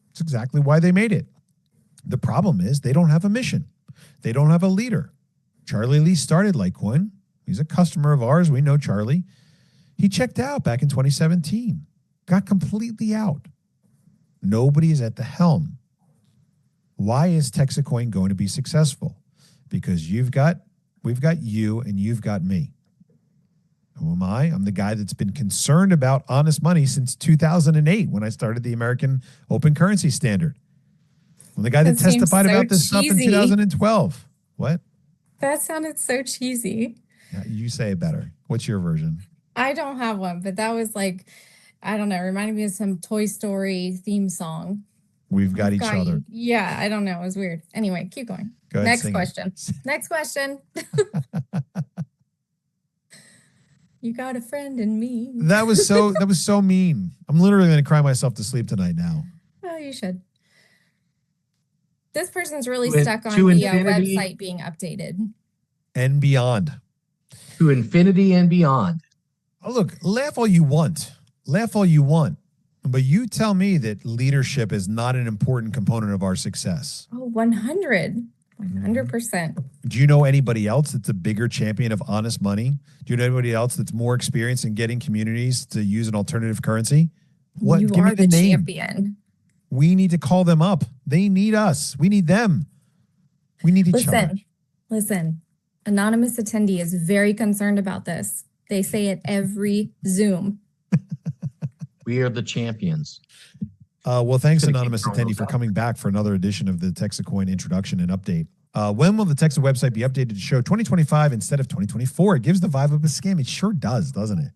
That's exactly why they made it. The problem is they don't have a mission. They don't have a leader. Charlie Lee started Litecoin. He's a customer of ours. We know Charlie. He checked out back in 2017, got completely out. Nobody is at the helm. Why is TexitCoin going to be successful? Because we've got you and you've got me. Who am I? I'm the guy that's been concerned about honest money since 2008 when I started the American Open Currency Standard. I'm the guy that testified about this stuff in 2012. What? That sounded so cheesy. Yeah, you say it better. What's your version? I don't have one, but that was like, I don't know, reminded me of some Toy Story theme song. We've got each other. Yeah, I don't know. It was weird. Anyway, keep going. Go ahead, Next question. Next question. You got a friend in me. That was so mean. I'm literally going to cry myself to sleep tonight now. Oh, you should. This person's really To stuck on the infinity. website being updated. And beyond. To infinity and beyond. Oh, look, laugh all you want. Laugh all you want. But you tell me that leadership is not an important component of our success. Oh, 100%. Do you know anybody else that's a bigger champion of honest money? Do you know anybody else that's more experienced in getting communities to use an alternative currency? What? You Give me are the the name. champion. We need to call them up. They need us. We need them. We need each other. Listen. Anonymous attendee is very concerned about this. They say it every Zoom. We are the champions. Well, thanks, Gonna Anonymous keep throwing attendee, those for up. coming back for another edition of the TexitCoin introduction and update. When will the Texit website be updated to show 2025 instead of 2024? It gives the vibe of a scam. It sure does, doesn't it?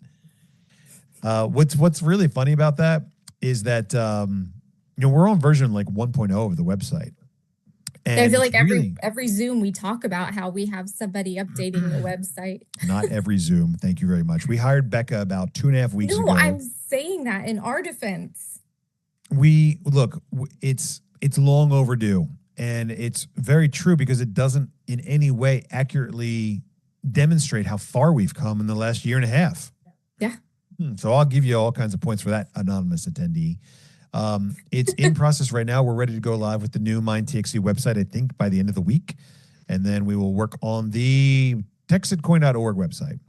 What's really funny about that is that we're on version like 1.0 of the website. And I feel like really, every Zoom we talk about how we have somebody updating the website. not every Zoom. Thank you very much. We hired Becca about 2.5 weeks ago. No, I'm saying that in our defense. It's long overdue. And it's very true because it doesn't in any way accurately demonstrate how far we've come in the last year and a half. Yeah. So I'll give you all kinds of points for that, anonymous attendee. It's in process right now. We're ready to go live with the new MineTXC website, I think, by the end of the week. And then we will work on the TexitCoin.org website.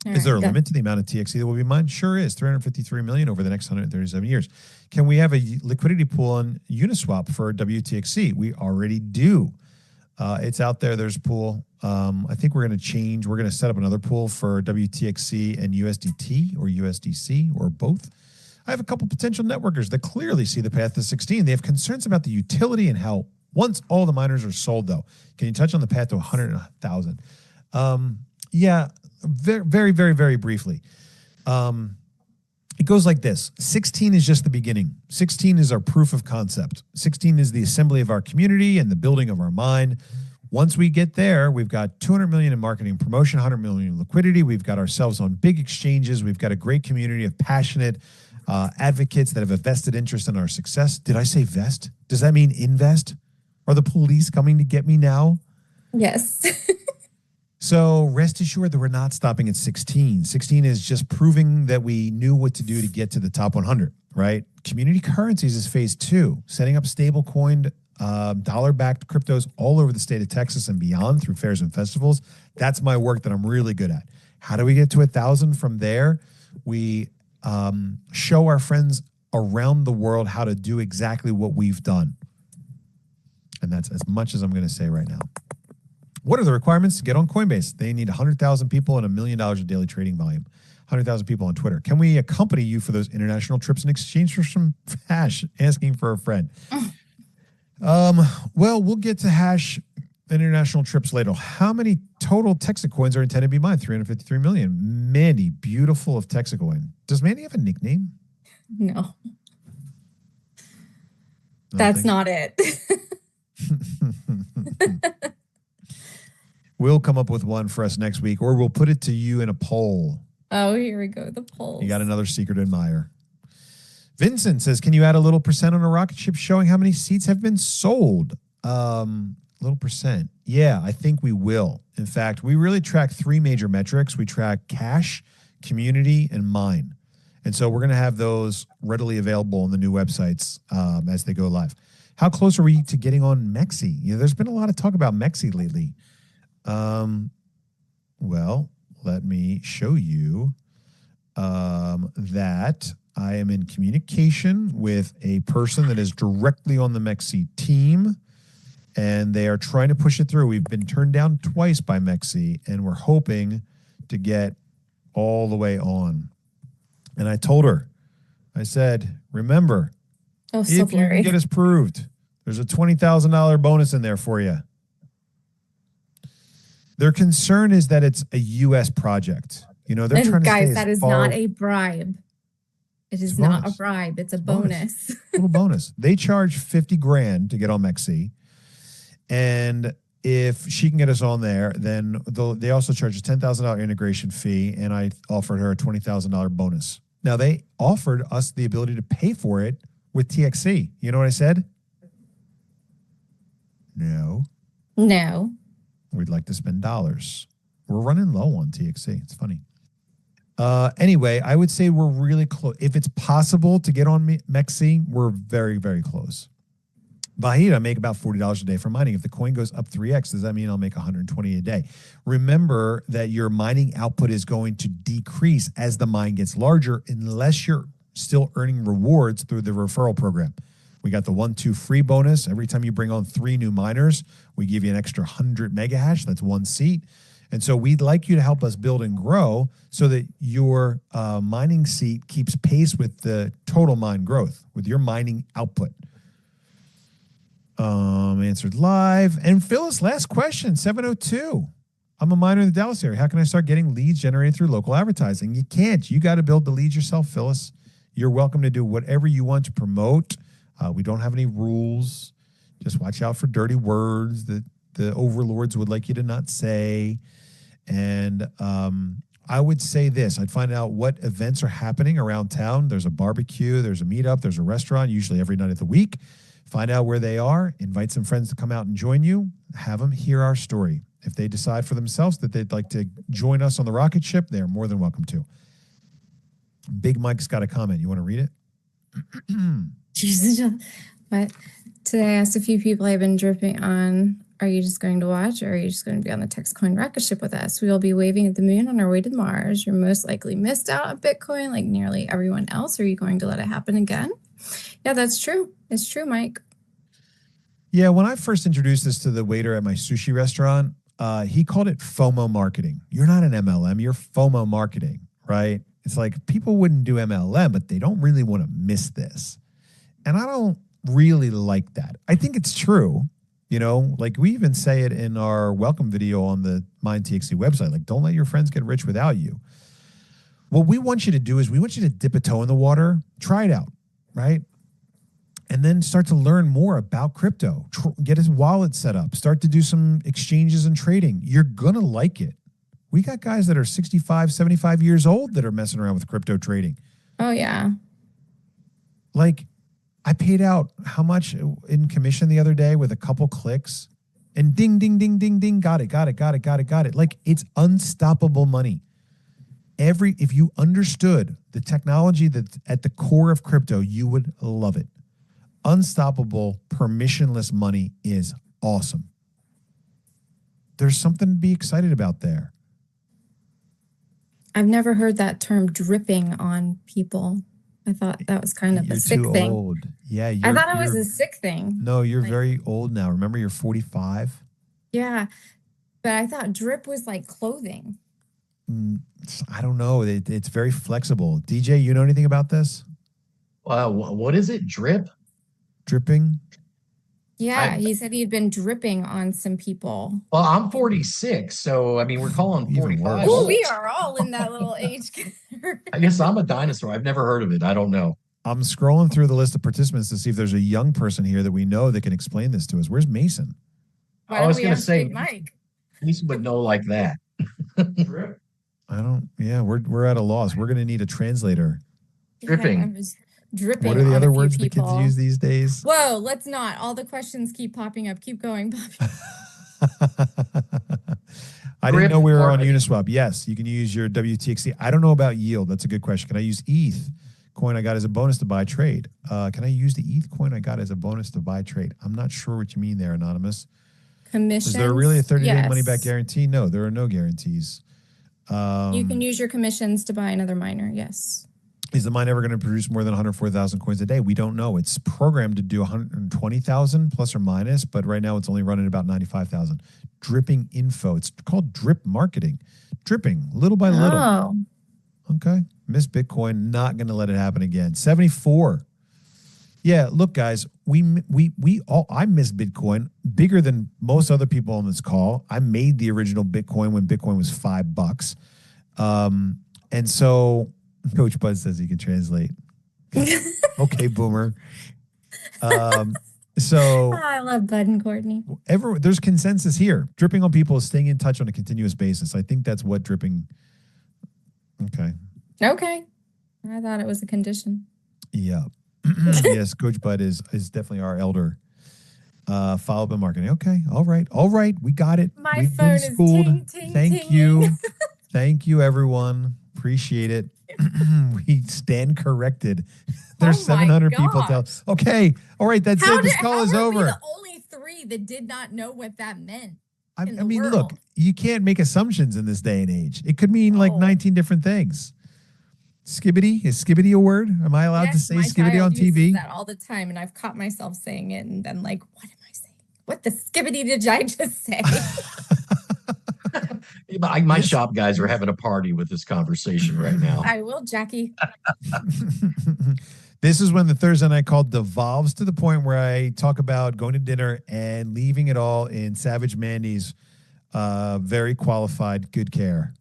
Is there a limit to the amount of TXC that will be mined? Sure is. 353 million over the next 137 years. Can we have a liquidity pool on Uniswap for WTXC? We already do. It's out there. There's a pool. I think we're going to change. We're going to set up another pool for WTXC and USDT or USDC or both. I have a couple potential networkers that clearly see the path to 16. They have concerns about the utility and how once all the miners are sold, though. Can you touch on the path to 100,000? Yeah. Very, very, very briefly. It goes like this. 16 is just the beginning. 16 is our proof of concept. 16 is the assembly of our community and the building of our mine. Once we get there, we've got 200 million in marketing and promotion, 100 million in liquidity. We've got ourselves on big exchanges. We've got a great community of passionate advocates that have a vested interest in our success. Did I say vest? Does that mean invest? Are the police coming to get me now? Yes. So rest assured that we're not stopping at 16. 16 is just proving that we knew what to do to get to the top 100, right? Community currencies is phase 2, setting up stable coined dollar-backed cryptos all over the state of Texas and beyond through fairs and festivals. That's my work that I'm really good at. How do we get to 1,000 from there? We show our friends around the world how to do exactly what we've done. And that's as much as I'm going to say right now. What are the requirements to get on Coinbase? They need 100,000 people and $1 million of daily trading volume. 100,000 people on Twitter. Can we accompany you for those international trips in exchange for some hash? Asking for a friend. Well, we'll get to hash international trips later. How many total TexitCoins are intended to be mined? 353 million. Mandy, beautiful of TexitCoin. Does Mandy have a nickname? No. That's not it. We'll come up with one for us next week, or we'll put it to you in a poll. Oh, here we go. The polls. You got another secret admirer. Vincent says, can you add a little percent on a rocket ship showing how many seats have been sold? Little percent. Yeah, I think we will. In fact, we really track 3 major metrics. We track cash, community, and mine. And so we're going to have those readily available on the new websites as they go live. How close are we to getting on Mexi? You know, there's been a lot of talk about Mexi lately. Well, let me show you that I am in communication with a person that is directly on the Mexi team, and they are trying to push it through. We've been turned down twice by Mexi, and we're hoping to get all the way on. And I told her, I said, remember, if you can get us proved, there's a $20,000 bonus in there for you. Their concern is that it's a U.S. project. You know, they're trying to guys, that is not a bribe. It is not a bribe. It's a bonus. Little bonus. They charge 50 grand to get on Mexi. And if she can get us on there, then they also charge a $10,000 integration fee. And I offered her a $20,000 bonus. Now, they offered us the ability to pay for it with TXC. You know what I said? No. No. We'd like to spend dollars. We're running low on TXC. It's funny. Anyway, I would say we're really close. If it's possible to get on Mexi, we're very, very close. Bahita, I make about $40 a day for mining. If the coin goes up 3x, does that mean I'll make 120 a day? Remember that your mining output is going to decrease as the mine gets larger unless you're still earning rewards through the referral program. We got the 1-2 free bonus. Every time you bring on 3 new miners, we give you an extra 100 mega hash. That's 1 seat. And so we'd like you to help us build and grow so that your mining seat keeps pace with the total mine growth, with your mining output. Answered live. And Phyllis, last question, 702. I'm a miner in the Dallas area. How can I start getting leads generated through local advertising? You can't. You got to build the leads yourself, Phyllis. You're welcome to do whatever you want to promote. We don't have any rules. Just watch out for dirty words that the overlords would like you to not say. And I would say this. I'd find out what events are happening around town. There's a barbecue, there's a meetup, there's a restaurant, usually every night of the week. Find out where they are, invite some friends to come out and join you, have them hear our story. If they decide for themselves that they'd like to join us on the rocket ship, they're more than welcome to. Big Mike's got a comment. You want to read it? But today I asked a few people I've been dripping on, are you just going to watch or are you just going to be on the TexitCoin rocket ship with us? We will be waving at the moon on our way to Mars. You're most likely missed out on Bitcoin like nearly everyone else. Are you going to let it happen again? Yeah, that's true. It's true, Mike. Yeah, when I first introduced this to the waiter at my sushi restaurant, he called it FOMO marketing. You're not an MLM, you're FOMO marketing, right? It's like people wouldn't do MLM, but they don't really want to miss this. And I don't really like that. I think it's true. You know, like we even say it in our welcome video on the MindTXT website, like don't let your friends get rich without you. What we want you to do is we want you to dip a toe in the water, try it out, right? And then start to learn more about crypto, get his wallet set up, start to do some exchanges and trading. You're going to like it. We got guys that are 65, 75 years old that are messing around with crypto trading. Oh, yeah. Like, I paid out how much in commission the other day with a couple clicks and ding, ding, ding, ding, ding. Got it. Like it's unstoppable money. If you understood the technology that's at the core of crypto, you would love it. Unstoppable, permissionless money is awesome. There's something to be excited about there. I've never heard that term dripping on people. I thought that was kind of a sick too thing. Old. Yeah, I thought it was a sick thing. No, you're very old now. Remember, you're 45. Yeah, but I thought drip was like clothing. I don't know. It's very flexible. DJ, you know anything about this? What is it? Drip? Dripping? Yeah, he said he'd been dripping on some people. Well, I'm 46, so I mean, we're calling 45. Oh, we are all in that little age. I guess I'm a dinosaur. I've never heard of it. I don't know. I'm scrolling through the list of participants to see if there's a young person here that we know that can explain this to us. Where's Mason? I was going to say Mike. Mason would know like that. I don't. Yeah, we're at a loss. We're going to need a translator. Dripping. Yeah, dripping. What are the other words the kids use these days? Whoa, let's not. All the questions keep popping up. Keep going, Bobby. I didn't know we were on Uniswap. Yes, you can use your WTXC. I don't know about yield. That's a good question. Can I use ETH coin I got as a bonus to buy trade? Can I use the ETH coin I got as a bonus to buy trade? I'm not sure what you mean there, Anonymous. Commissions? Is there really a 30-day money-back guarantee? No, there are no guarantees. You can use your commissions to buy another miner, yes. Is the mine ever going to produce more than 104,000 coins a day? We don't know. It's programmed to do 120,000 plus or minus, but right now it's only running about 95,000. Dripping info. It's called drip marketing. Dripping, little by little. Oh. Okay. Miss Bitcoin, not going to let it happen again. 74. Yeah, look, guys, I missed Bitcoin bigger than most other people on this call. I made the original Bitcoin when Bitcoin was $5. And so Coach Bud says he can translate. Okay, boomer. So I love Bud and Courtney. There's consensus here. Dripping on people is staying in touch on a continuous basis. I think that's what dripping. Okay. I thought it was a condition. Yeah. Yes, Coach Bud is definitely our elder. Follow-up in marketing. Okay. All right. We got it. My phone is ting, ting, Thank you. Thank you, everyone. Appreciate it. We stand corrected. There's 700 people tell. Okay. All right. That's it. This call is over. The only 3 that did not know what that meant. I mean, look, you can't make assumptions in this day and age. It could mean like 19 different things. Skibbity? Is skibbity a word? Am I allowed to say skibbity on TV? Uses that all the time, and I've caught myself saying it and then like, what am I saying? What the skibbity did I just say? My shop guys are having a party with this conversation right now. I will, Jackie. This is when the Thursday night call devolves to the point where I talk about going to dinner and leaving it all in Savage Mandy's very qualified good care.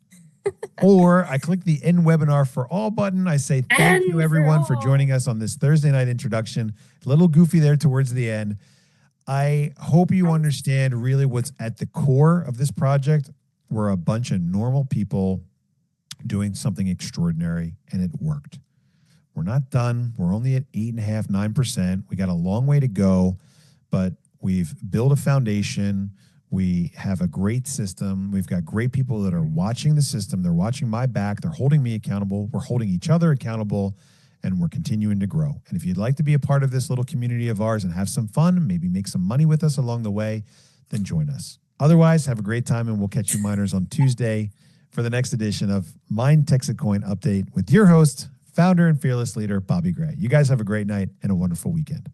Or I click the end webinar for all button. I say thank you everyone for joining us on this Thursday night introduction. A little goofy there towards the end. I hope you understand really what's at the core of this project. We're a bunch of normal people doing something extraordinary, and it worked. We're not done. We're only at 8.5%, 9%. We got a long way to go, but we've built a foundation. We have a great system. We've got great people that are watching the system. They're watching my back. They're holding me accountable. We're holding each other accountable, and we're continuing to grow. And if you'd like to be a part of this little community of ours and have some fun, maybe make some money with us along the way, then join us. Otherwise, have a great time, and we'll catch you miners on Tuesday for the next edition of Mine TexitCoin Update with your host, founder and fearless leader, Bobby Gray. You guys have a great night and a wonderful weekend.